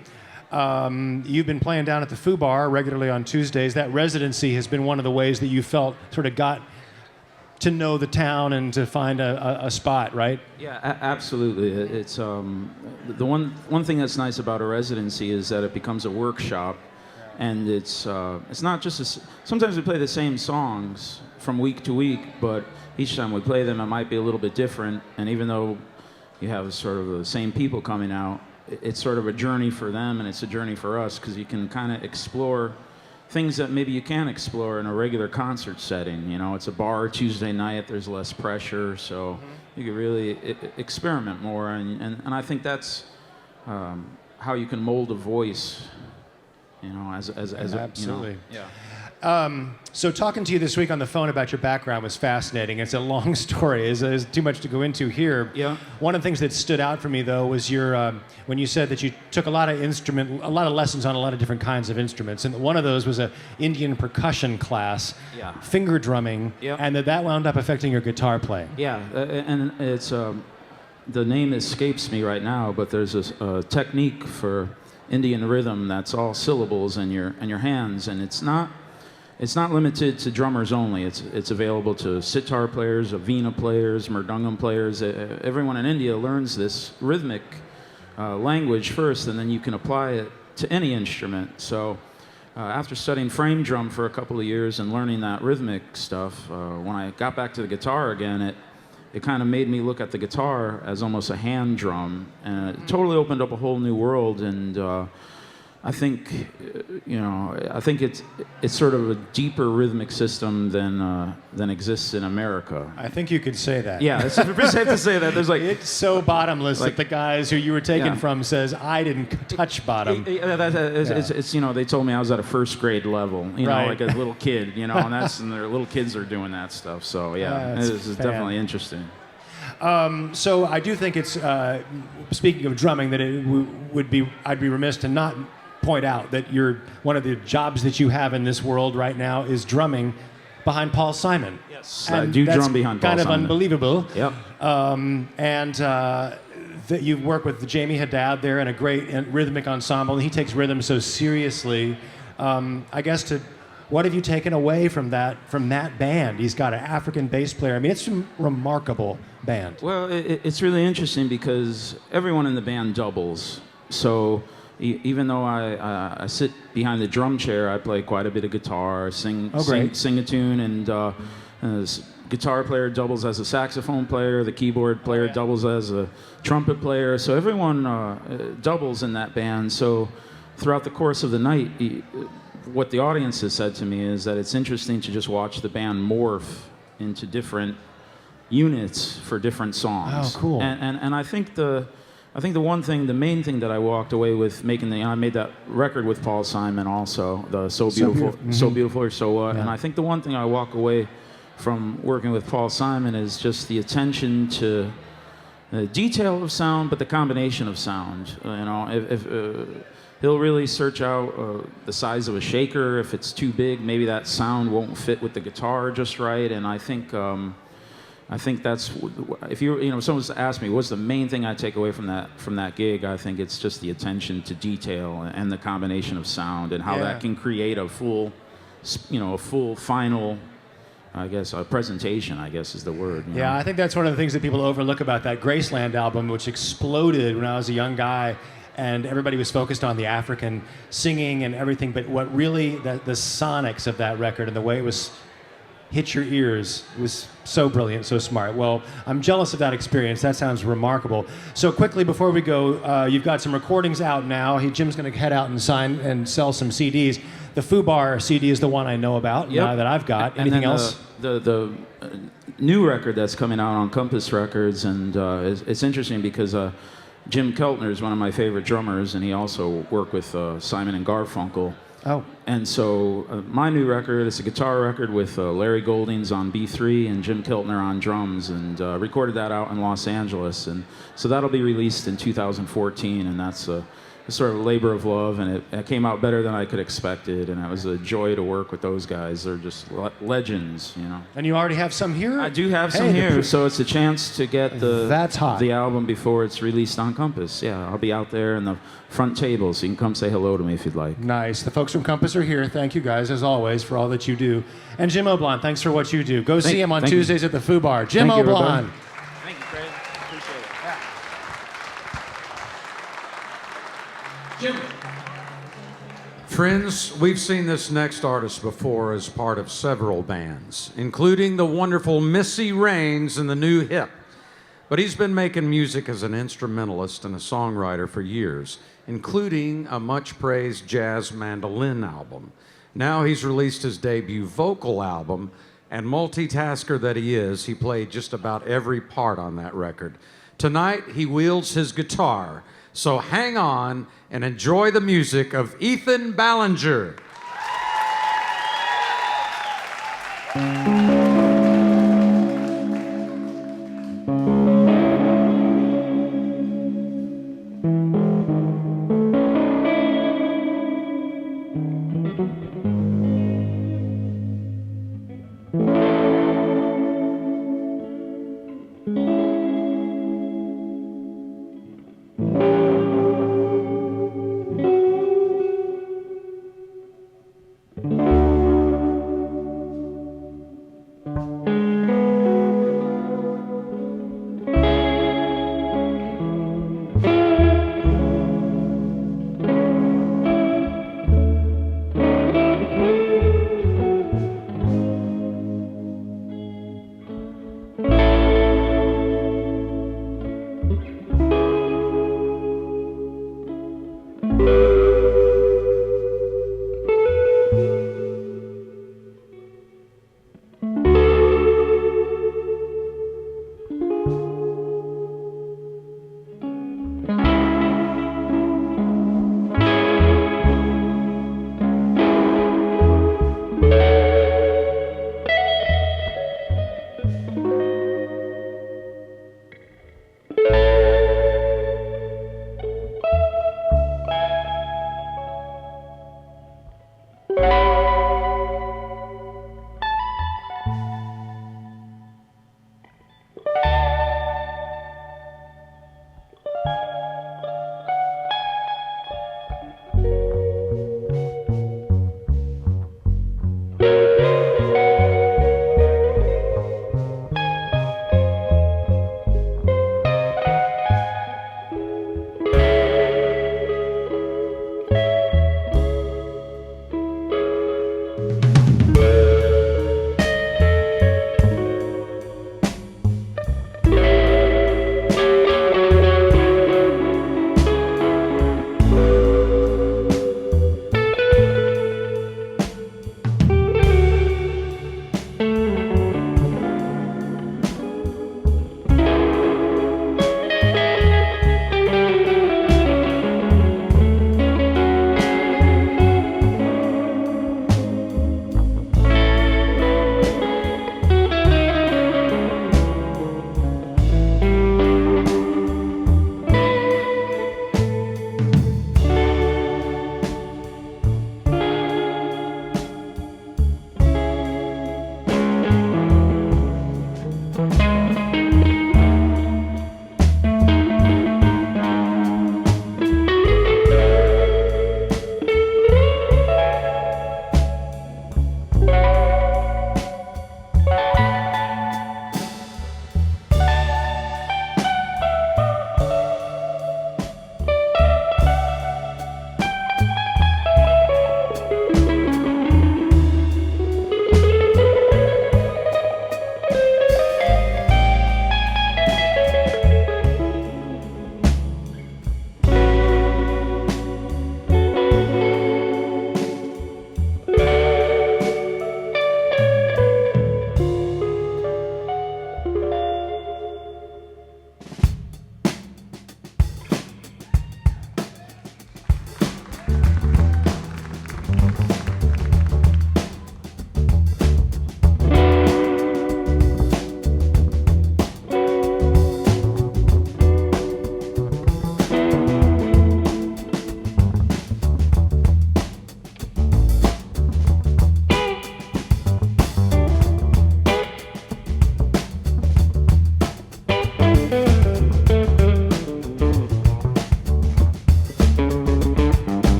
You've been playing down at the Foo Bar regularly on Tuesdays. That residency has been one of the ways that you felt sort of got to know the town and to find a spot, right? Yeah, absolutely. It's the one thing that's nice about a residency is that it becomes a workshop, and it's not just sometimes we play the same songs from week to week, but each time we play them, it might be a little bit different. And even though you have sort of the same people coming out, it's sort of a journey for them, and it's a journey for us because you can kind of explore things that maybe you can't explore in a regular concert setting. You know, it's a bar Tuesday night, there's less pressure, so you can really experiment more, and I think that's how you can mold a voice, you know, as absolutely. You know, yeah. So talking to you this week on the phone about your background was fascinating. It's a long story. It's too much to go into here. Yeah. One of the things that stood out for me, though, was your when you said that you took a lot of lessons on a lot of different kinds of instruments, and one of those was a Indian percussion class, finger drumming, and that wound up affecting your guitar playing. Yeah, and it's the name escapes me right now, but there's a technique for Indian rhythm that's all syllables in your hands, and it's not limited to drummers only. It's available to sitar players, veena players, mridangam players. Everyone in India learns this rhythmic language first, and then you can apply it to any instrument. So after studying frame drum for a couple of years and learning that rhythmic stuff, when I got back to the guitar again, it kind of made me look at the guitar as almost a hand drum, and it totally opened up a whole new world. And I think, I think it's sort of a deeper rhythmic system than exists in America. I think you could say that. Yeah, it's pretty safe to say that. There's it's so bottomless that the guys who you were taken from says I didn't touch bottom. It's they told me I was at a first grade level, right. like a little kid, and their little kids are doing that stuff. So it's definitely interesting. So I do think it's speaking of drumming that I'd be remiss to not point out that one of the jobs that you have in this world right now is drumming behind Paul Simon. Yes, I do drum behind Paul Simon. Kind of unbelievable. Yep. That you work with Jamie Haddad there in a great rhythmic ensemble, and he takes rhythm so seriously. I guess what have you taken away from that band? He's got an African bass player. I mean, it's a remarkable band. Well, it's really interesting because everyone in the band doubles. So even though I sit behind the drum chair, I play quite a bit of guitar, sing a tune, and guitar player doubles as a saxophone player, the keyboard player doubles as a trumpet player. So everyone doubles in that band. So throughout the course of the night, what the audience has said to me is that it's interesting to just watch the band morph into different units for different songs. Oh, cool. And I think the main thing that I walked away with I made that record with Paul Simon also, the So Beautiful or So What. And I think the one thing I walk away from working with Paul Simon is just the attention to the detail of sound, but the combination of sound. If he'll really search out the size of a shaker. If it's too big, maybe that sound won't fit with the guitar just right. And I think that's if someone's asked me what's the main thing I take away from that gig, I think it's just the attention to detail and the combination of sound and how that can create a full final, I guess, a presentation, I guess is the word. Yeah, I think that's one of the things that people overlook about that Graceland album, which exploded when I was a young guy, and everybody was focused on the African singing and everything, but what really, the sonics of that record and the way it was hit your ears was so brilliant, so smart. Well, I'm jealous of that experience. That sounds remarkable. So quickly before we go, you've got some recordings out now. Jim's going to head out and sign and sell some CDs. The Foo Bar CD is the one I know about that I've got. Anything else? The new record that's coming out on Compass Records, and it's interesting because Jim Keltner is one of my favorite drummers, and he also worked with Simon and Garfunkel. Oh. And so my new record is a guitar record with Larry Goldings on B3 and Jim Keltner on drums, and recorded that out in Los Angeles. And so that'll be released in 2014, and that's a sort of labor of love, and it came out better than I could expected, and it was a joy to work with those guys. They're just legends, you know. And you already have some here? I do have some here, so it's a chance to get That's hot. the album before it's released on Compass. Yeah, I'll be out there in the front table, so you can come say hello to me if you'd like. Nice. The folks from Compass are here. Thank you guys, as always, for all that you do. And Jim Oblon, thanks for what you do. Go see him on Tuesdays at the Foo Bar. Jim Thank you, Oblon. everybody. Thank you, Craig. Appreciate it. Jim. Friends, we've seen this next artist before as part of several bands, including the wonderful Missy Raines and the New Hip. But he's been making music as an instrumentalist and a songwriter for years, including a much-praised jazz mandolin album. Now he's released his debut vocal album, and multitasker that he is, he played just about every part on that record. Tonight, he wields his guitar, so hang on and enjoy the music of Ethan Ballinger.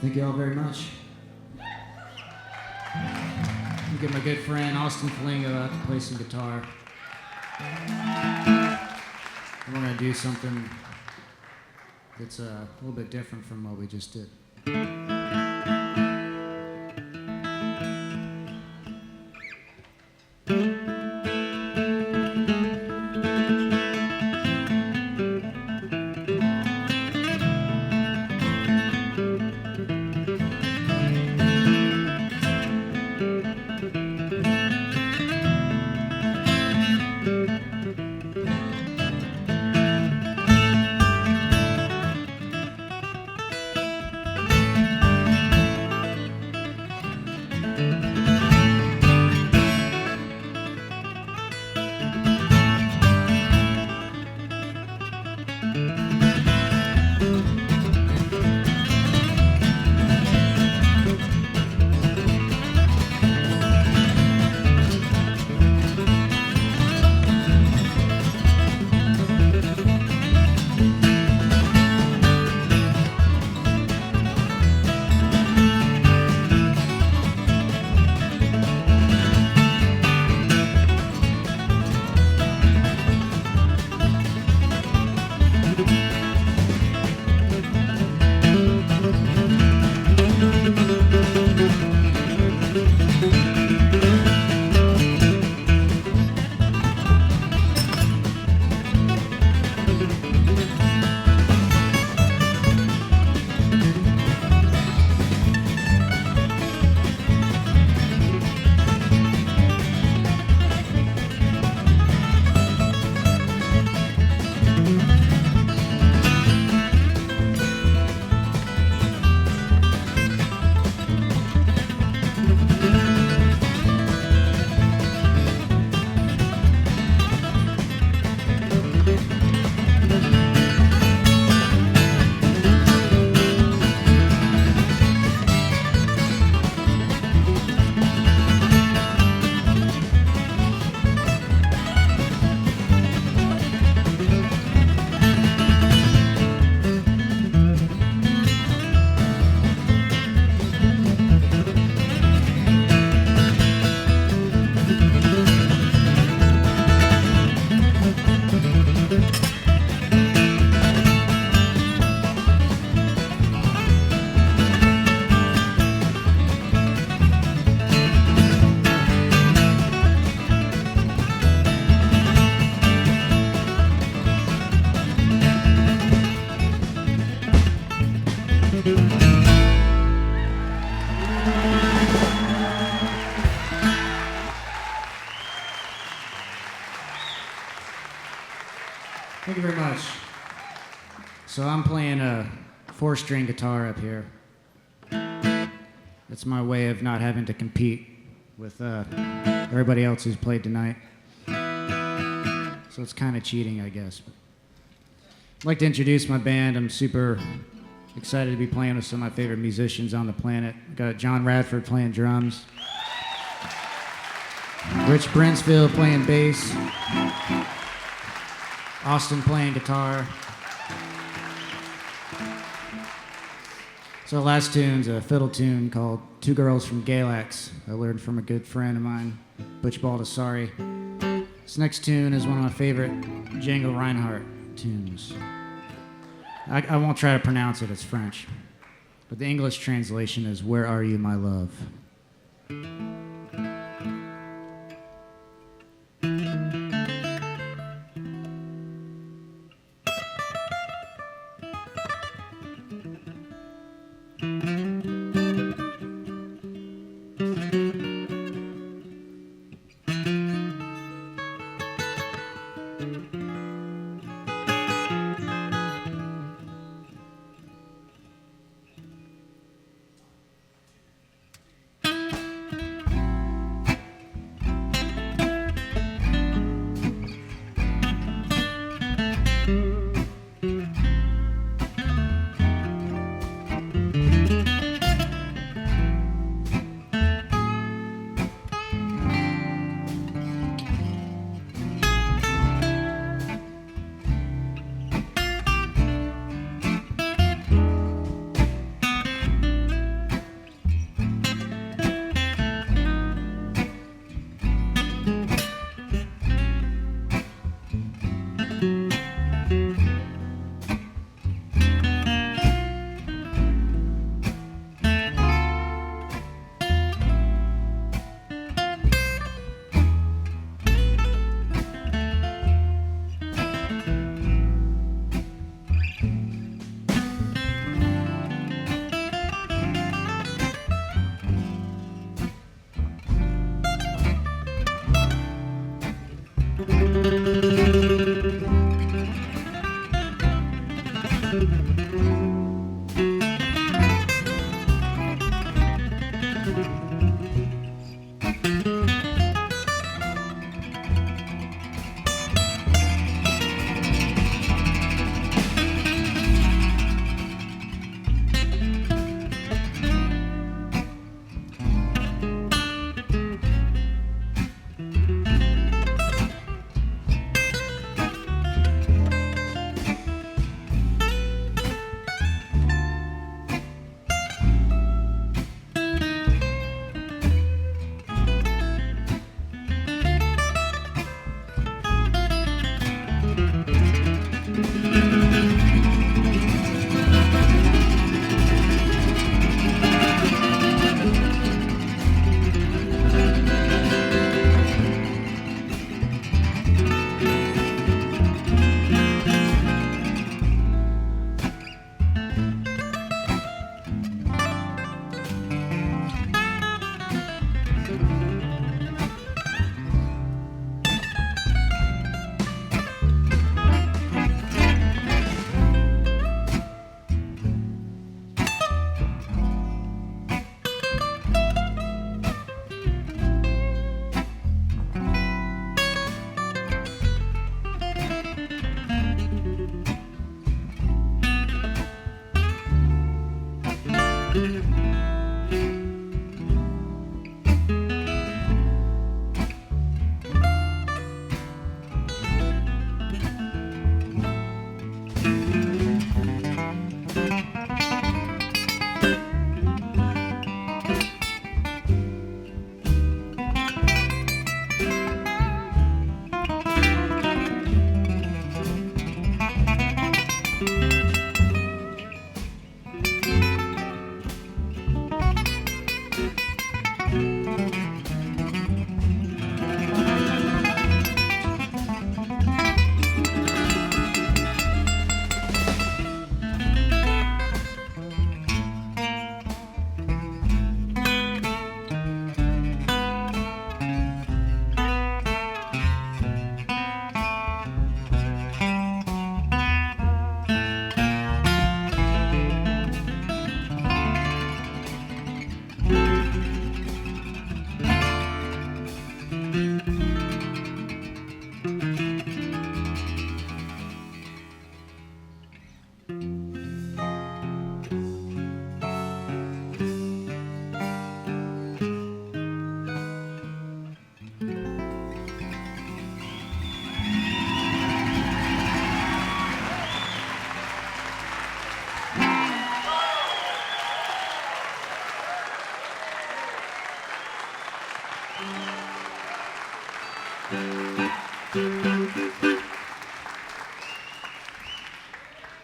Thank you all very much. I'm gonna get my good friend Austin Flingo out to play some guitar. And we're gonna do something that's a little bit different from what we just did. Thank you very much. So I'm playing a 4-string guitar up here. That's my way of not having to compete with everybody else who's played tonight. So it's kind of cheating, I guess. I'd like to introduce my band. I'm super excited to be playing with some of my favorite musicians on the planet. Got John Radford playing drums, Rich Brinsfield playing bass, Austin playing guitar. So the last tune's a fiddle tune called Two Girls from Galax. I learned from a good friend of mine, Butch Baldessari. This next tune is one of my favorite Django Reinhardt tunes. I won't try to pronounce it, it's French. But the English translation is Where Are You, My Love?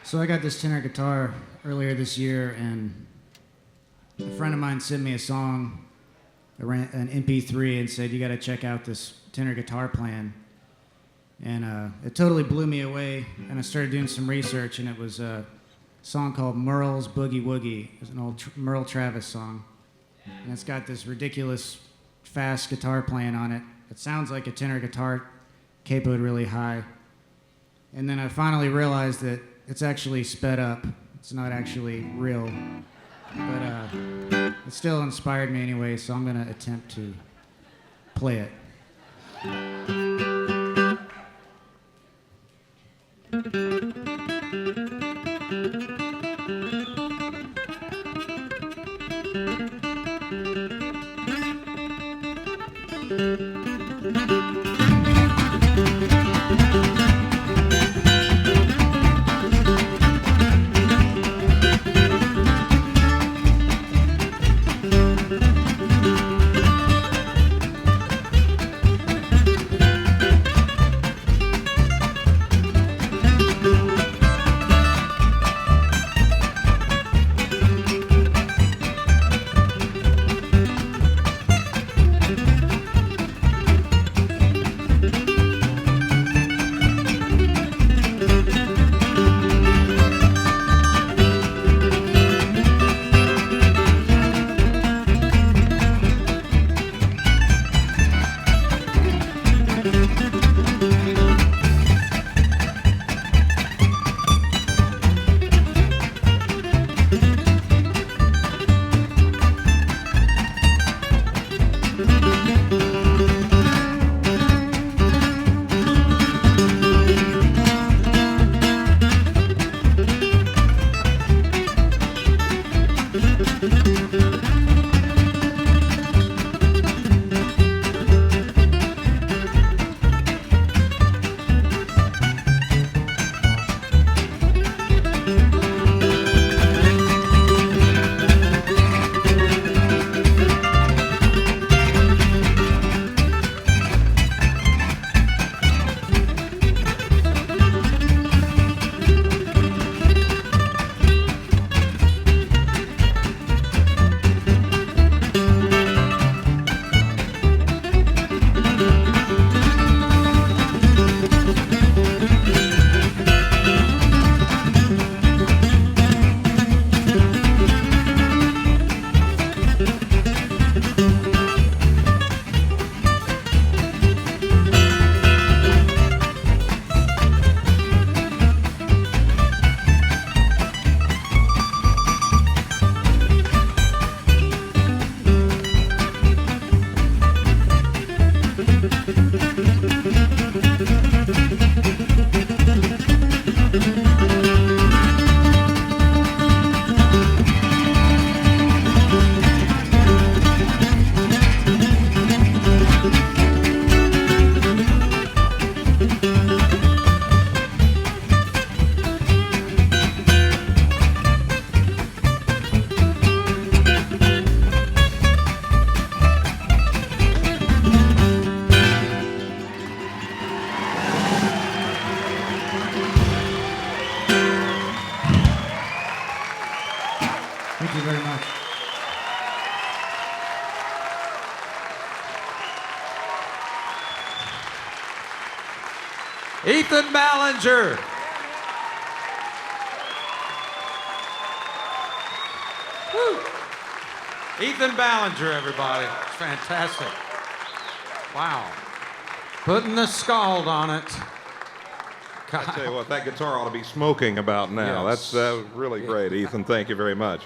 So I got this tenor guitar earlier this year, and a friend of mine sent me a song, an MP3, and said, you got to check out this tenor guitar plan. And it totally blew me away, and I started doing some research, and it was a song called Merle's Boogie Woogie. It's an old Merle Travis song. And it's got this ridiculous fast guitar playing on it. It sounds like a tenor guitar, capoed really high. And then I finally realized that it's actually sped up. It's not actually real. But it still inspired me anyway, so I'm going to attempt to play it. Ethan Ballinger. Woo. Ethan Ballinger, everybody. It's fantastic. Wow. Putting the scald on it. I tell you what, that guitar ought to be smoking about now. Yes. That's really great, Ethan. Thank you very much.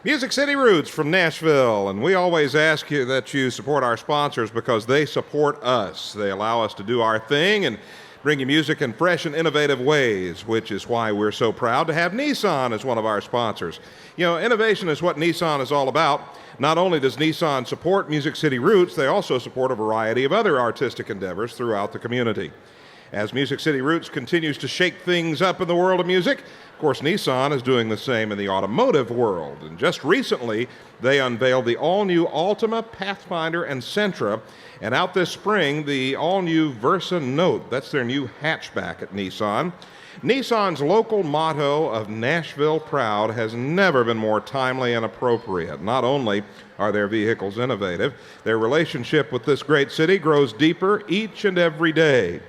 Music City Roots from Nashville, and we always ask you that you support our sponsors because they support us. They allow us to do our thing and bring you music in fresh and innovative ways, which is why we're so proud to have Nissan as one of our sponsors. You know, innovation is what Nissan is all about. Not only does Nissan support Music City Roots, they also support a variety of other artistic endeavors throughout the community. As Music City Roots continues to shake things up in the world of music, of course, Nissan is doing the same in the automotive world. And just recently, they unveiled the all-new Altima, Pathfinder, and Sentra. And out this spring, the all-new Versa Note. That's their new hatchback at Nissan. Nissan's local motto of Nashville Proud has never been more timely and appropriate. Not only are their vehicles innovative, their relationship with this great city grows deeper each and every day.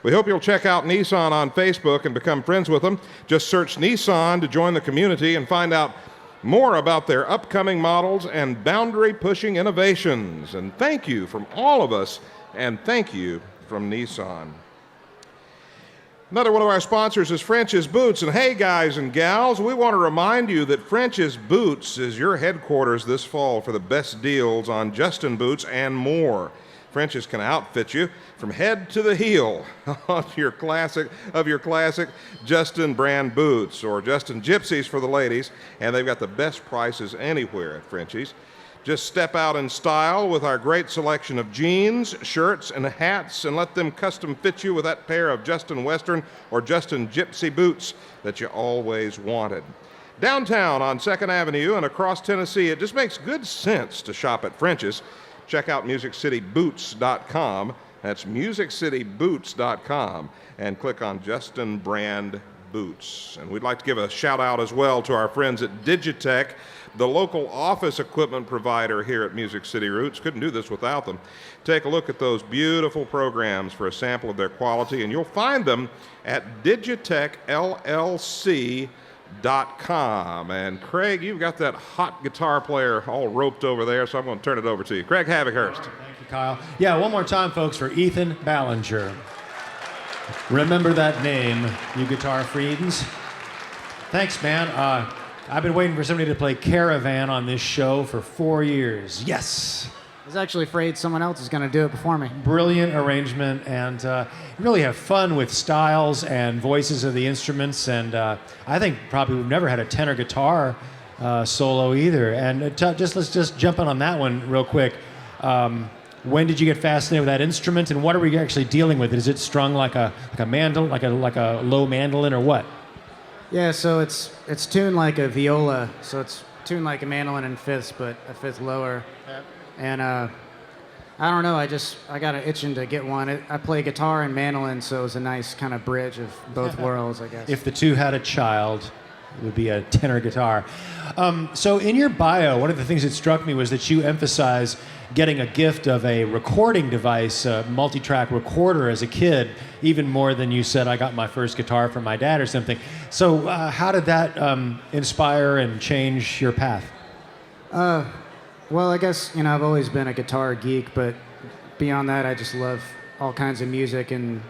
We hope you'll check out Nissan on Facebook and become friends with them. Just search Nissan to join the community and find out more about their upcoming models and boundary-pushing innovations. And thank you from all of us, and thank you from Nissan. Another one of our sponsors is French's Boots. And hey, guys and gals, we want to remind you that French's Boots is your headquarters this fall for the best deals on Justin boots and more. French's can outfit you from head to the heel on your classic Justin brand boots, or Justin Gypsies for the ladies, and they've got the best prices anywhere at French's. Just step out in style with our great selection of jeans, shirts, and hats, and let them custom fit you with that pair of Justin Western or Justin Gypsy boots that you always wanted. Downtown on 2nd Avenue and across Tennessee, it just makes good sense to shop at French's. Check out MusicCityBoots.com. That's MusicCityBoots.com, and click on Justin Brand Boots. And we'd like to give a shout out as well to our friends at Digitech, the local office equipment provider here at Music City Roots. Couldn't do this without them. Take a look at those beautiful programs for a sample of their quality, and you'll find them at digitechllc.com. And Craig, you've got that hot guitar player all roped over there, so I'm going to turn it over to you. Craig Havikhurst. Thank you, Kyle. Yeah, one more time, folks, for Ethan Ballinger. Remember that name, you guitar freaks. Thanks, man. I've been waiting for somebody to play Caravan on this show for 4 years. Yes. I was actually afraid someone else was going to do it before me. Brilliant arrangement, and really have fun with styles and voices of the instruments. And I think probably we've never had a tenor guitar solo either. And let's just jump in on that one real quick. When did you get fascinated with that instrument, and what are we actually dealing with? Is it strung like a mandolin, like a low mandolin, or what? Yeah, so it's tuned like a viola, so it's tuned like a mandolin in fifths, but a fifth lower. Yep. And I don't know, I got an itching to get one. I play guitar and mandolin, so it was a nice kind of bridge of both worlds, I guess. If the two had a child, it would be a tenor guitar. So in your bio, one of the things that struck me was that you emphasize getting a gift of a recording device, a multi-track recorder as a kid, even more than you said, I got my first guitar from my dad or something. So how did that inspire and change your path? Well, I guess, I've always been a guitar geek, but beyond that, I just love all kinds of music and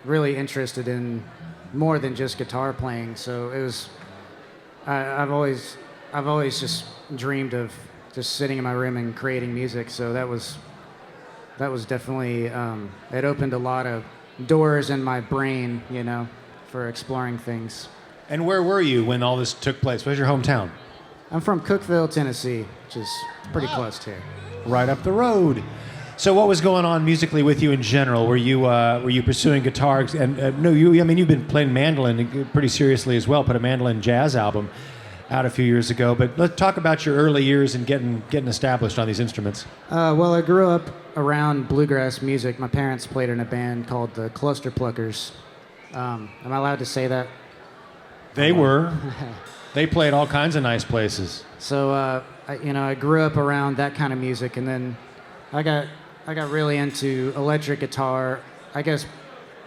really interested in more than just guitar playing. So it was, I've always just dreamed of just sitting in my room and creating music. So that was definitely, it opened a lot of doors in my brain, for exploring things. And where were you when all this took place? Where's your hometown? I'm from Cookeville, Tennessee, which is pretty close to here. Right up the road. So what was going on musically with you in general? Were you pursuing guitar? And you've been playing mandolin pretty seriously as well. Put a mandolin jazz album out a few years ago. But let's talk about your early years and getting established on these instruments. Well, I grew up around bluegrass music. My parents played in a band called the Cluster Pluckers. Am I allowed to say that? They were. They played all kinds of nice places. So I grew up around that kind of music, and then I got really into electric guitar, I guess,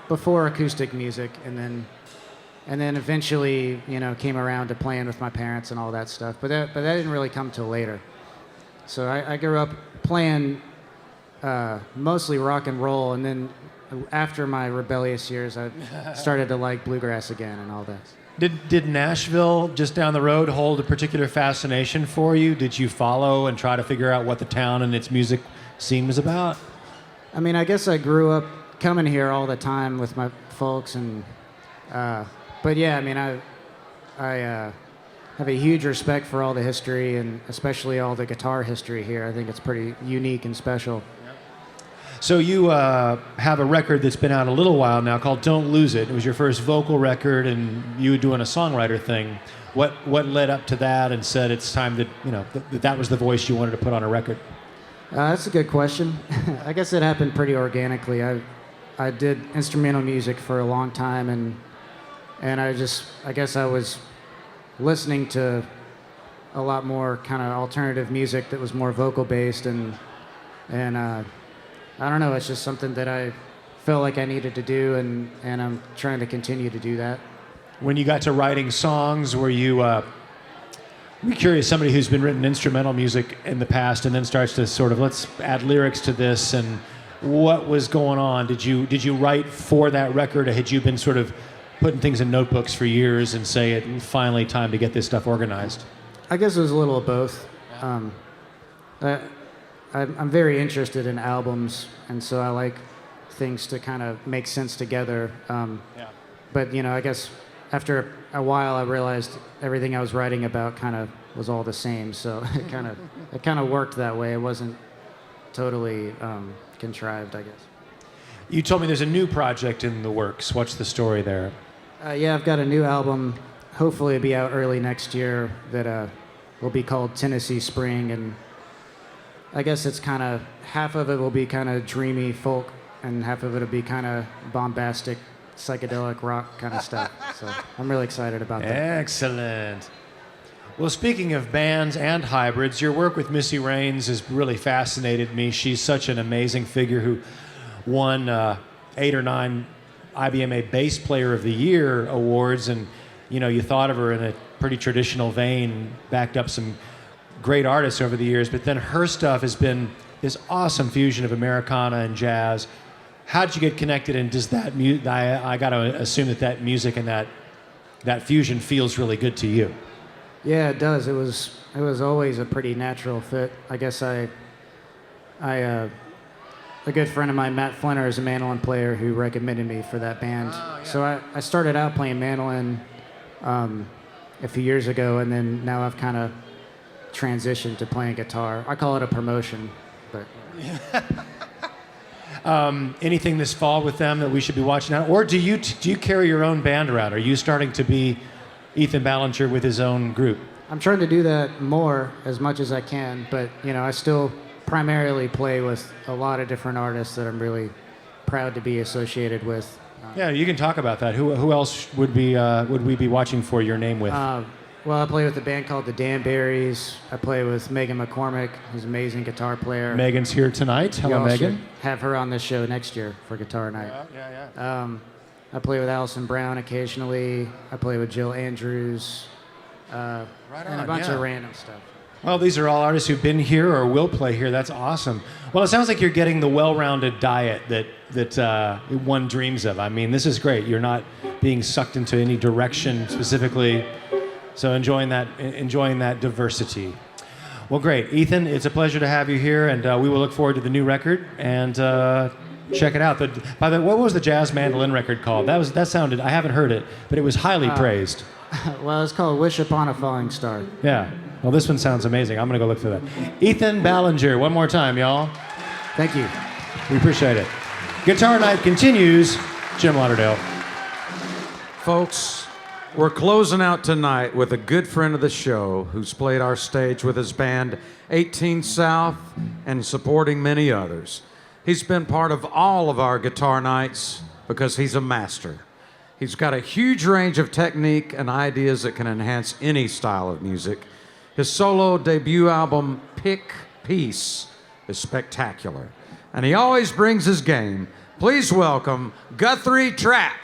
before acoustic music, and then eventually, came around to playing with my parents and all that stuff. But that didn't really come till later. So I grew up playing mostly rock and roll, and then after my rebellious years, I started to like bluegrass again and all that. Did Nashville, just down the road, hold a particular fascination for you? Did you follow and try to figure out what the town and its music scene was about? I mean, I guess I grew up coming here all the time with my folks, and but yeah, I mean, I have a huge respect for all the history, and especially all the guitar history here. I think it's pretty unique and special. So you have a record that's been out a little while now called Don't Lose It. It was your first vocal record, and you were doing a songwriter thing. What led up to that and said it's time that, that was the voice you wanted to put on a record? That's a good question. I guess it happened pretty organically. I did instrumental music for a long time, and I guess I was listening to a lot more kind of alternative music that was more vocal based, and I don't know, it's just something that I felt like I needed to do, and I'm trying to continue to do that. When you got to writing songs, were you I'm curious, somebody who's been written instrumental music in the past and then starts to sort of, let's add lyrics to this, and what was going on? Did you write for that record, or had you been sort of putting things in notebooks for years and say it's finally time to get this stuff organized? I guess it was a little of both. I'm very interested in albums, and so I like things to kind of make sense together. But I guess after a while, I realized everything I was writing about kind of was all the same. So it kind of worked that way. It wasn't totally contrived, I guess. You told me there's a new project in the works. What's the story there? Yeah, I've got a new album. Hopefully, it'll be out early next year. That will be called Tennessee Spring, and I guess it's kind of half of it will be kind of dreamy folk, and half of it will be kind of bombastic, psychedelic rock kind of stuff. So I'm really excited about that. Excellent. Well, speaking of bands and hybrids, your work with Missy Raines has really fascinated me. She's such an amazing figure who won 8 or 9 IBMA Bass Player of the Year awards, and you thought of her in a pretty traditional vein, backed up some great artists over the years, but then her stuff has been this awesome fusion of Americana and jazz. How did you get connected, and does that I got to assume that music and that fusion feels really good to you? Yeah, it does. It was always a pretty natural fit. I guess a good friend of mine, Matt Flinner, is a mandolin player who recommended me for that band. Oh, yeah. So I started out playing mandolin a few years ago, and then now I've kind of transitioned to playing guitar. I call it a promotion, but... Anything this fall with them that we should be watching out? Or do you carry your own band around? Are you starting to be Ethan Ballinger with his own group? I'm trying to do that more, as much as I can, but I still primarily play with a lot of different artists that I'm really proud to be associated with. Yeah, you can talk about that. Who else would we be watching for your name with? Well, I play with a band called the Danberries. I play with Megan McCormick, who's an amazing guitar player. Megan's here tonight. Hello, Megan. Have her on this show next year for Guitar Night. Yeah. I play with Allison Brown occasionally. I play with Jill Andrews. And a bunch of random stuff. Well, these are all artists who've been here or will play here. That's awesome. Well, it sounds like you're getting the well-rounded diet that one dreams of. I mean, this is great. You're not being sucked into any direction specifically. So enjoying that diversity. Well, great. Ethan, it's a pleasure to have you here, and we will look forward to the new record and check it out. By the way, what was the jazz mandolin record called? That sounded, I haven't heard it, but it was highly praised. Well, it's called Wish Upon a Falling Star. Yeah. Well, this one sounds amazing. I'm going to go look for that. Ethan Ballinger, one more time, y'all. Thank you. We appreciate it. Guitar Night continues. Jim Lauderdale. Folks, we're closing out tonight with a good friend of the show who's played our stage with his band 18 South and supporting many others. He's been part of all of our guitar nights because he's a master. He's got a huge range of technique and ideas that can enhance any style of music. His solo debut album, Pick Peace, is spectacular. And he always brings his game. Please welcome Guthrie Trapp.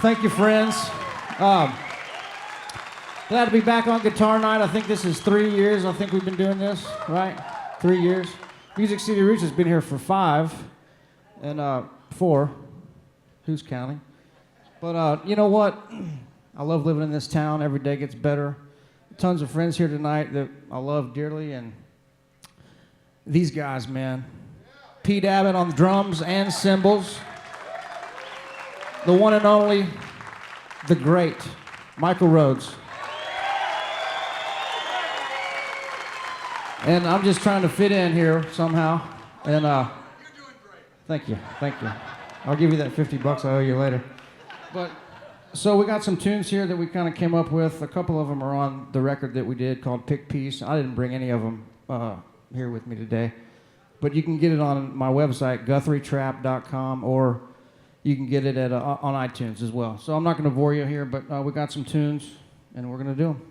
Thank you, friends. Glad to be back on Guitar Night. I think this is 3 years. I think we've been doing this, right? 3 years. Music City Roots has been here for 5 and 4. Who's counting? But you know what? I love living in this town. Every day gets better. Tons of friends here tonight that I love dearly, and these guys, man. Pete Abbott on the drums and cymbals. The one and only, the great Michael Rhodes. And I'm just trying to fit in here somehow. And you're doing great. Thank you. I'll give you that $50 I owe you later. But so we got some tunes here that we kind of came up with. A couple of them are on the record that we did called Pick Peace. I didn't bring any of them here with me today. But you can get it on my website, GuthrieTrapp.com, or you can get it on iTunes as well. So I'm not going to bore you here, but we got some tunes, and we're going to do them.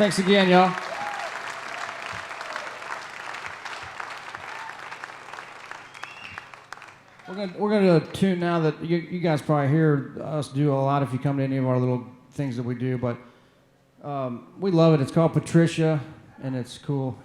Thanks again, y'all. We're gonna do a tune now that you guys probably hear us do a lot if you come to any of our little things that we do, but we love it. It's called Patricia, and it's cool.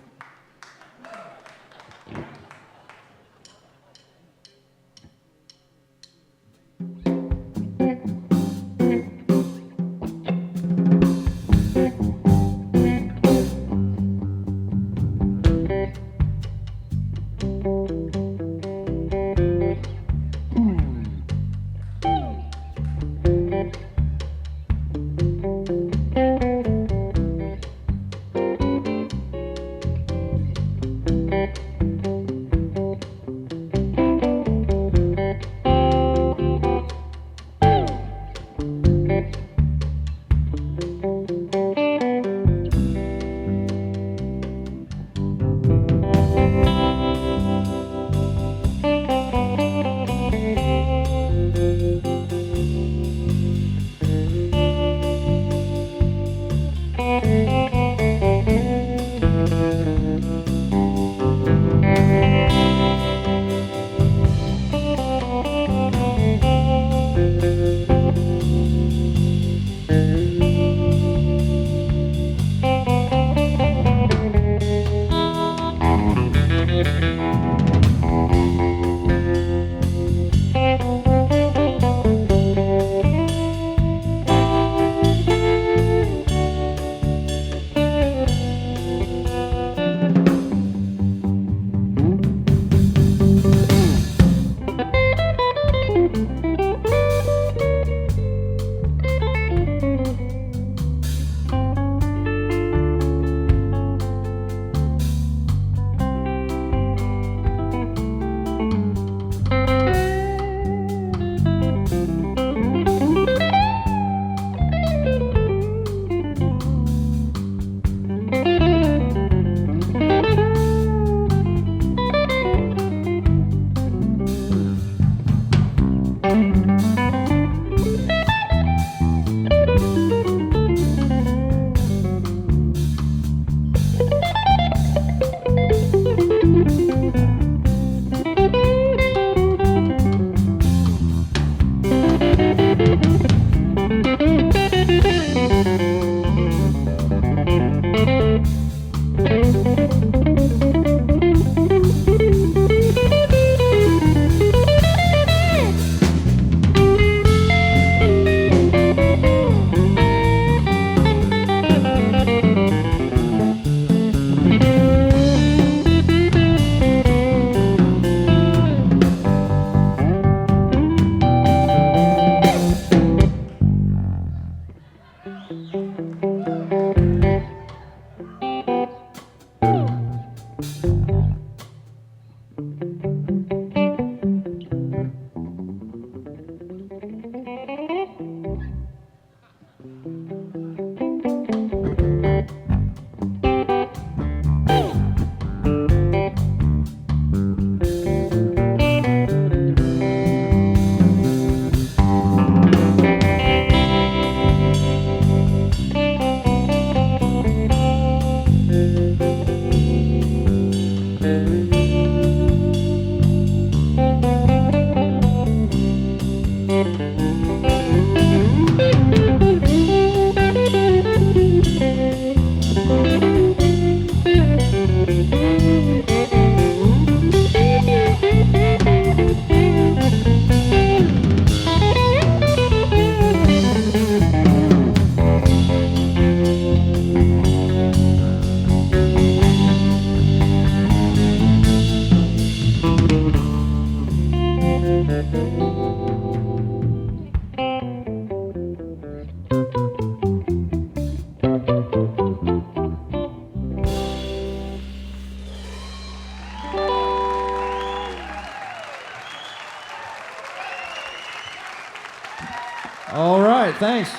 All right, thanks.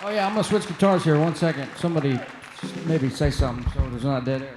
Oh yeah, I'm gonna switch guitars here. 1 second. Somebody maybe say something so there's not dead air.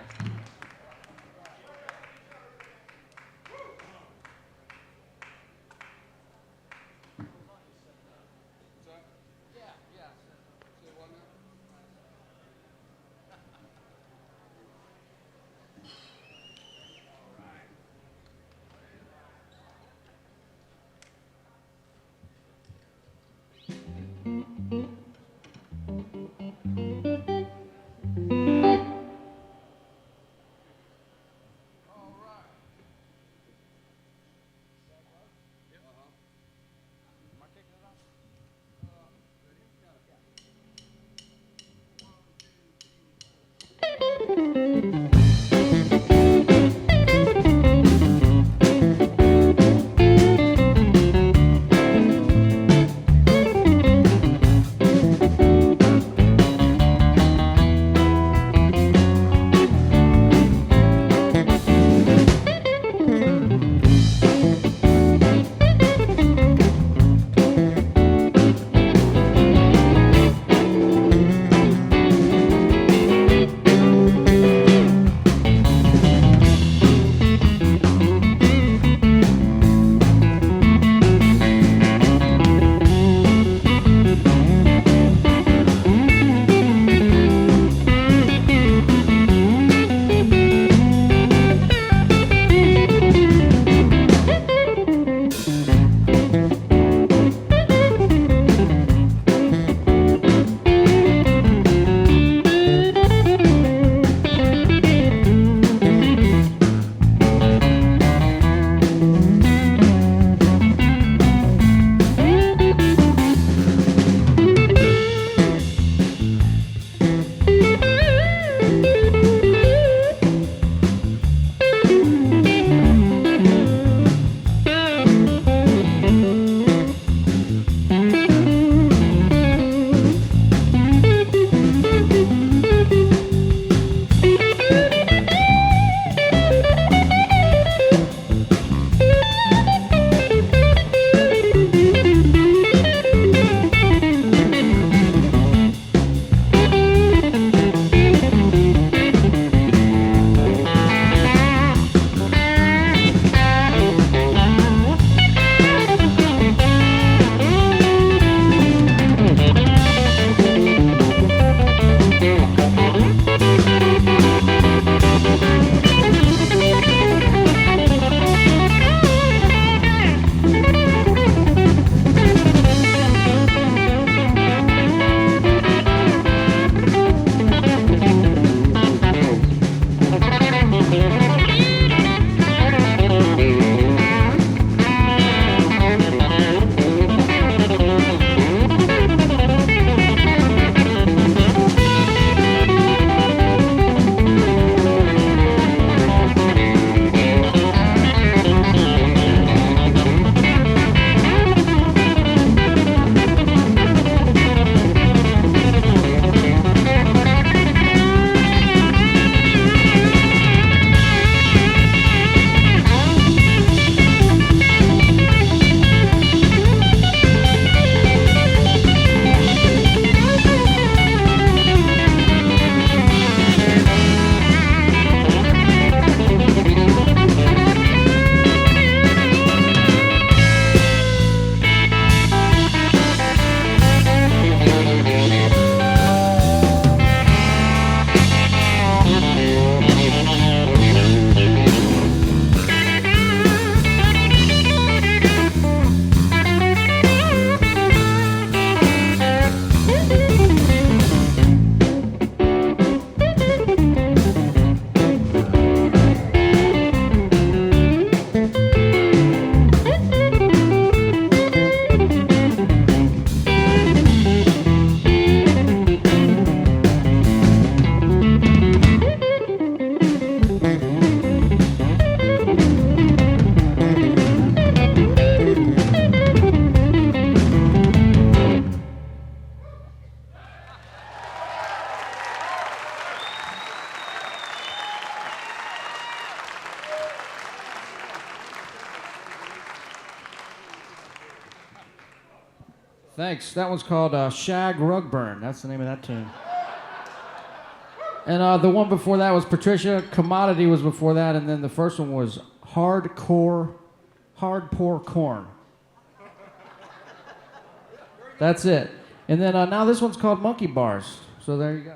Thanks. That one's called Shag Rugburn. That's the name of that tune. And the one before that was Patricia. Commodity was before that, and then the first one was Hardpour Corn. That's it. And then now this one's called Monkey Bars. So there you go.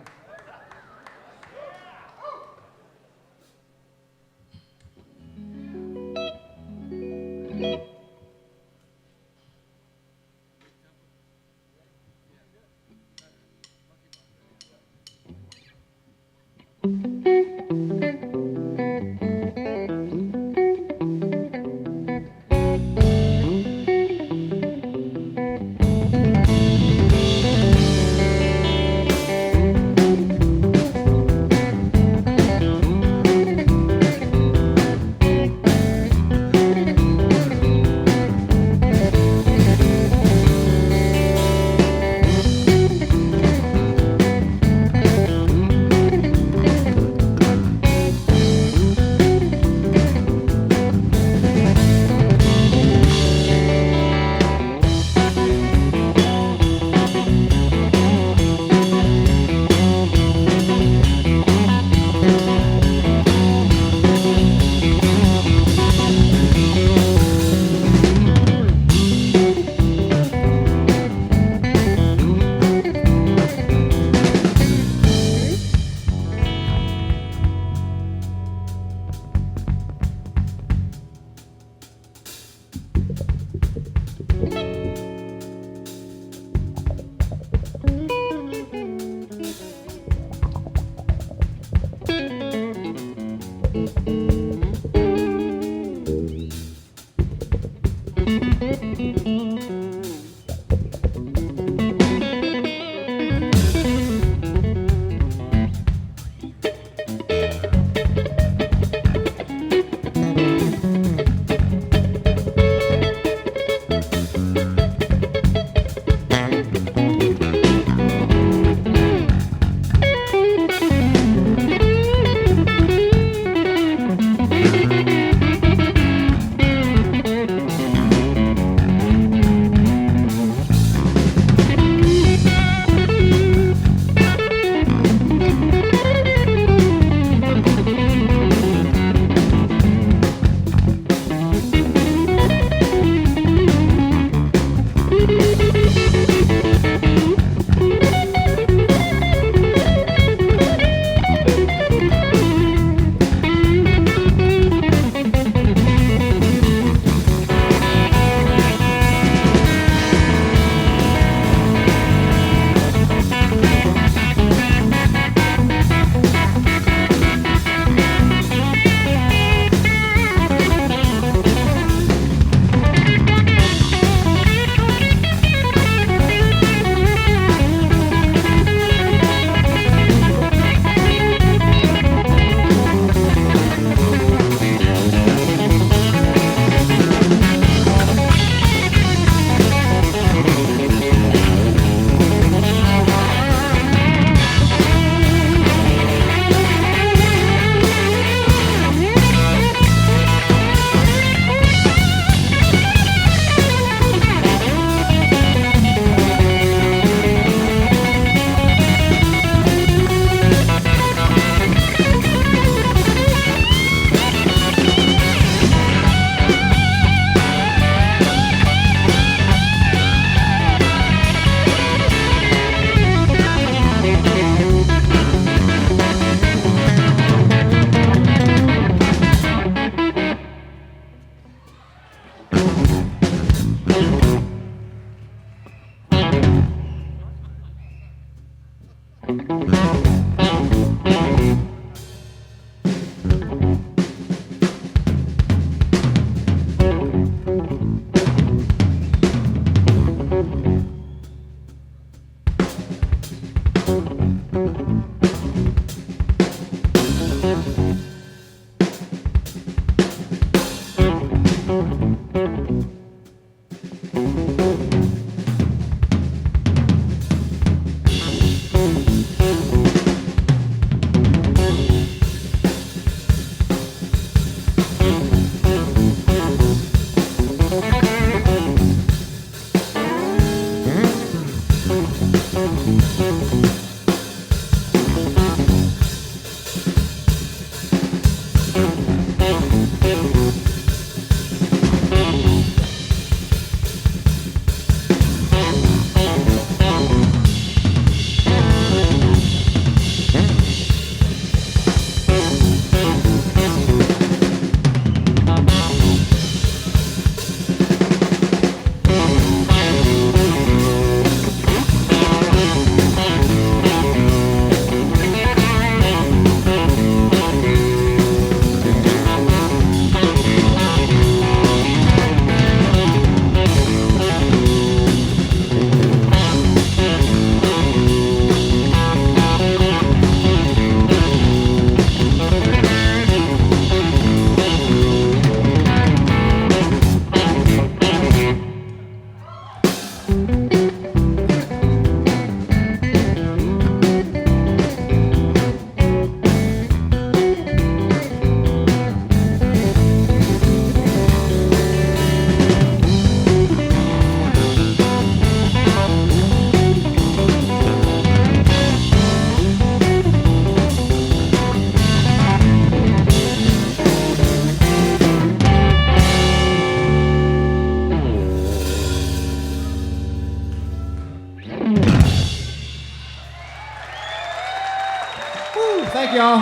Thank y'all.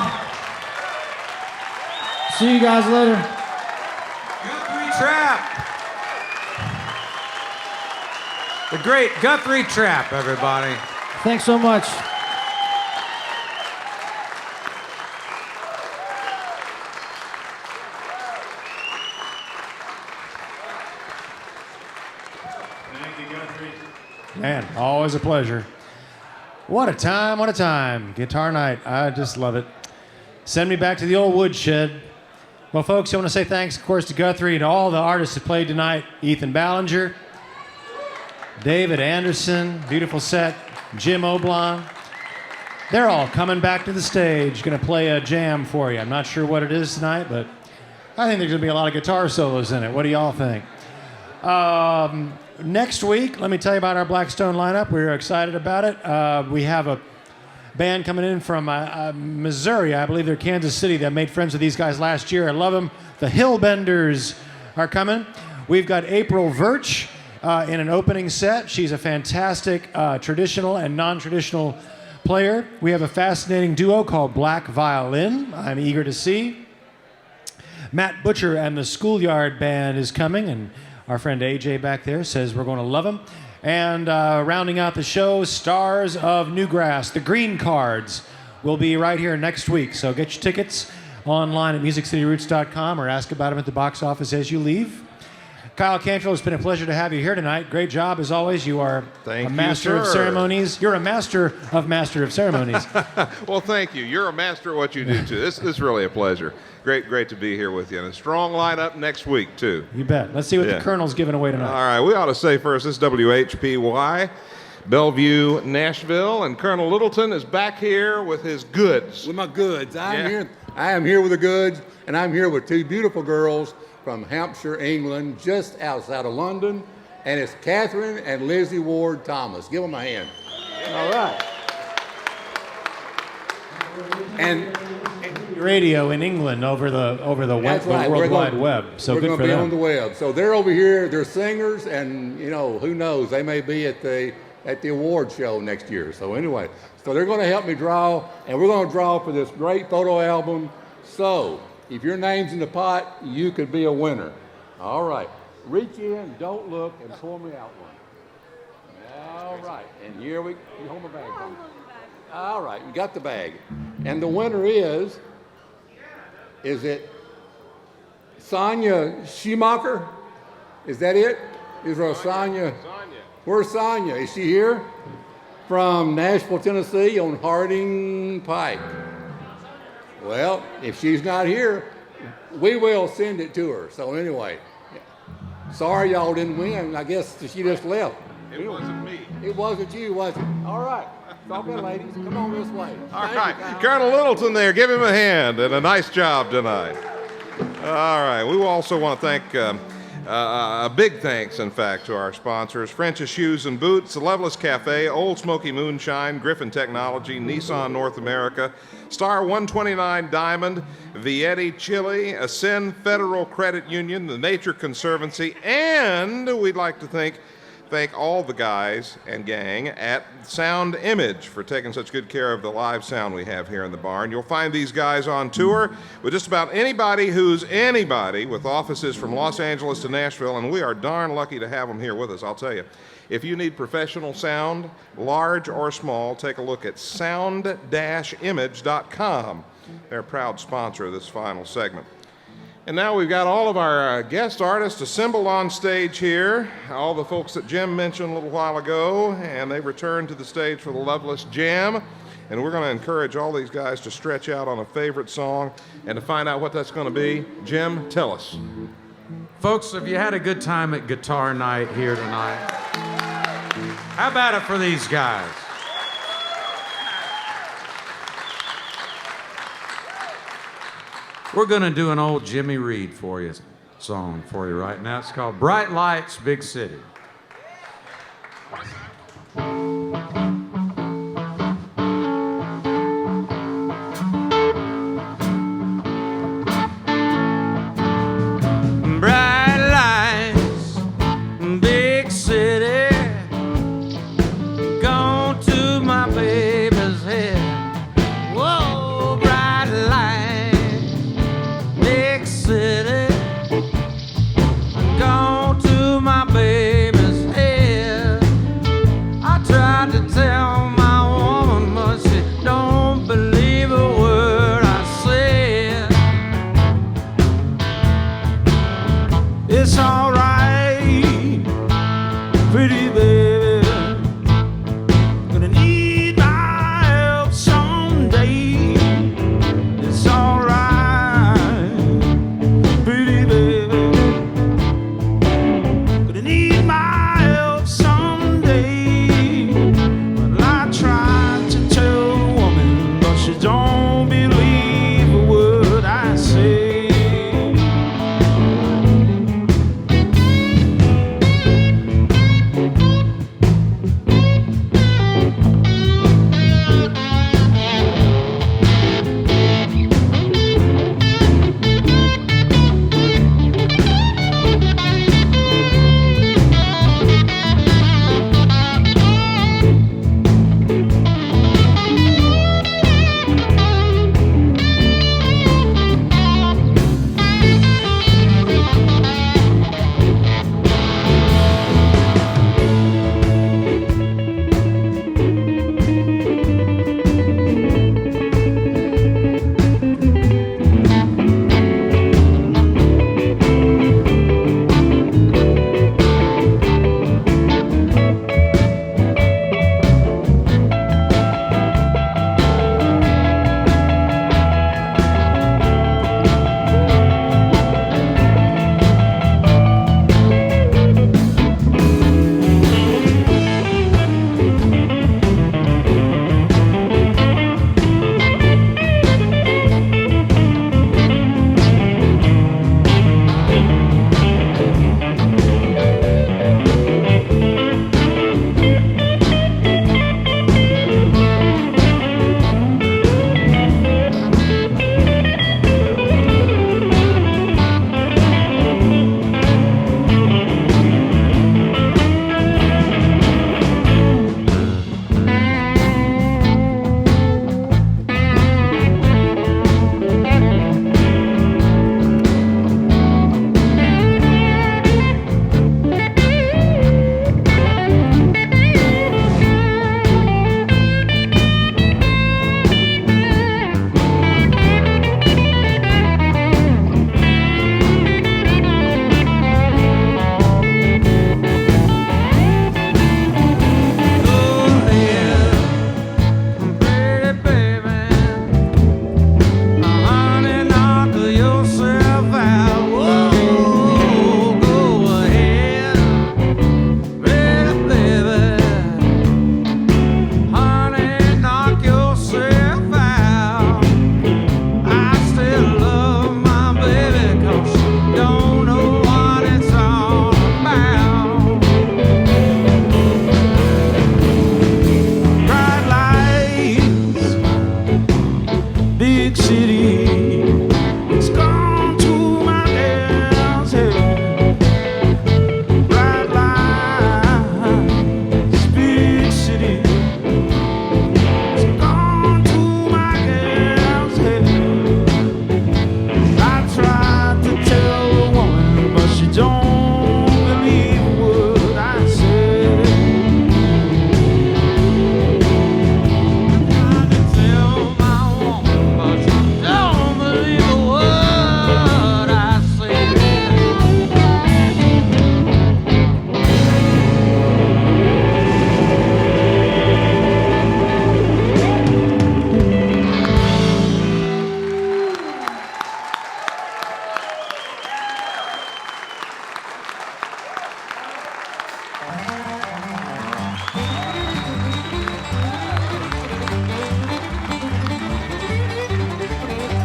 See you guys later. Guthrie Trapp. The great Guthrie Trapp, everybody. Thanks so much. Thank you, Guthrie. Man, always a pleasure. What a time, what a time. Guitar night, I just love it. Send me back to the old woodshed. Well, folks, I want to say thanks, of course, to Guthrie and to all the artists that played tonight. Ethan Ballinger, David Andersen, beautiful set, Jim Oblon. They're all coming back to the stage, going to play a jam for you. I'm not sure what it is tonight, but I think there's going to be a lot of guitar solos in it. What do y'all think? Next week, let me tell you about our Blackstone lineup. We're excited about it. We have a band coming in from Missouri. I believe they're Kansas City. That made friends with these guys last year. I love them. The Hillbenders are coming. We've got April Virch in an opening set. She's a fantastic traditional and non-traditional player. We have a fascinating duo called Black Violin. I'm eager to see. Matt Butcher and the Schoolyard Band is coming, and our friend AJ back there says we're going to love them. And rounding out the show, Stars of Newgrass, the Green Cards, will be right here next week. So get your tickets online at musiccityroots.com or ask about them at the box office as you leave. Kyle Cantrell, it's been a pleasure to have you here tonight. Great job as always. You are a master of ceremonies. You're a master of ceremonies. Well, thank you. You're a master at what you do too. This is really a pleasure. Great to be here with you. And a strong lineup next week too. You bet. Let's see what the Colonel's giving away tonight. All right, we ought to say first, this is WHPY, Bellevue, Nashville, and Colonel Littleton is back here with his goods. With my goods. I am here with the goods, and I'm here with two beautiful girls from Hampshire, England, just outside of London, and it's Catherine and Lizzie Ward Thomas. Give them a hand. All right. And radio in England over the World Wide Web. So good for them. We're going to be on the web. So they're over here. They're singers, and who knows? They may be at the award show next year. So anyway, they're going to help me draw, and we're going to draw for this great photo album. So if your name's in the pot, you could be a winner. All right. Reach in, don't look, and pour me out one. All right. And here you hold my bag. All right. You got the bag. And the winner is it Sonia Schumacher? Is that it? Is there a Sonia? Where's Sonia? Is she here? From Nashville, Tennessee on Harding Pike. Well, if she's not here, we will send it to her. So anyway, sorry y'all didn't win. I guess she just left. It wasn't me. It wasn't you, was it? All right. It's all good, ladies. Come on this way. All Thank right, you, Kyle. Colonel Littleton there, give him a hand, and a nice job tonight. All right, we also want to thank, a big thanks, in fact, to our sponsors, French's Shoes and Boots, the Loveless Cafe, Old Smoky Moonshine, Griffin Technology, Nissan North America, Star 129 Diamond, Vietti Chili, Ascend Federal Credit Union, the Nature Conservancy, and we'd like to thank all the guys and gang at Sound Image for taking such good care of the live sound we have here in the barn. You'll find these guys on tour with just about anybody who's anybody, with offices from Los Angeles to Nashville, and we are darn lucky to have them here with us, I'll tell you. If you need professional sound, large or small, take a look at sound-image.com. They're a proud sponsor of this final segment. And now we've got all of our guest artists assembled on stage here, all the folks that Jim mentioned a little while ago, and they returned to the stage for the Loveless Jam. And we're going to encourage all these guys to stretch out on a favorite song, and to find out what that's going to be, Jim, tell us. Folks, have you had a good time at guitar night here tonight? How about it for these guys? We're going to do an old Jimmy Reed song for you right now. It's called Bright Lights, Big City. Bright lights, big city, gone to my baby's head. Whoa, bright lights, big city, gone to my baby.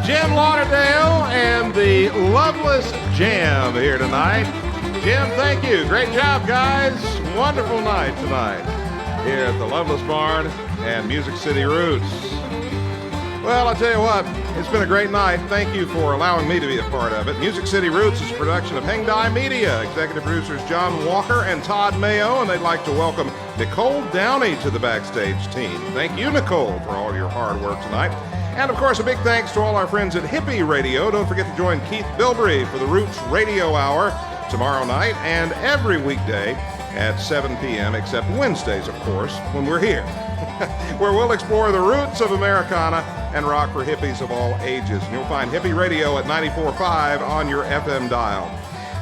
Jim Lauderdale and the Loveless Jam here tonight. Jim, thank you. Great job, guys. Wonderful night tonight here at the Loveless Barn and Music City Roots. Well, I tell you what, it's been a great night. Thank you for allowing me to be a part of it. Music City Roots is a production of Heng Dai Media. Executive producers John Walker and Todd Mayo, and they'd like to welcome Nicole Downey to the backstage team. Thank you, Nicole, for all your hard work tonight. And, of course, a big thanks to all our friends at Hippie Radio. Don't forget to join Keith Bilbrey for the Roots Radio Hour tomorrow night and every weekday at 7 p.m., except Wednesdays, of course, when we're here, where we'll explore the roots of Americana and rock for hippies of all ages. And you'll find Hippie Radio at 94.5 on your FM dial.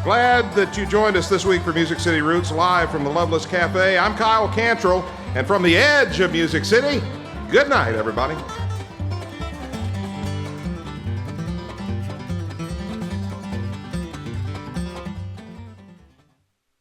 Glad that you joined us this week for Music City Roots live from the Loveless Cafe. I'm Kyle Cantrell, and from the edge of Music City, good night, everybody.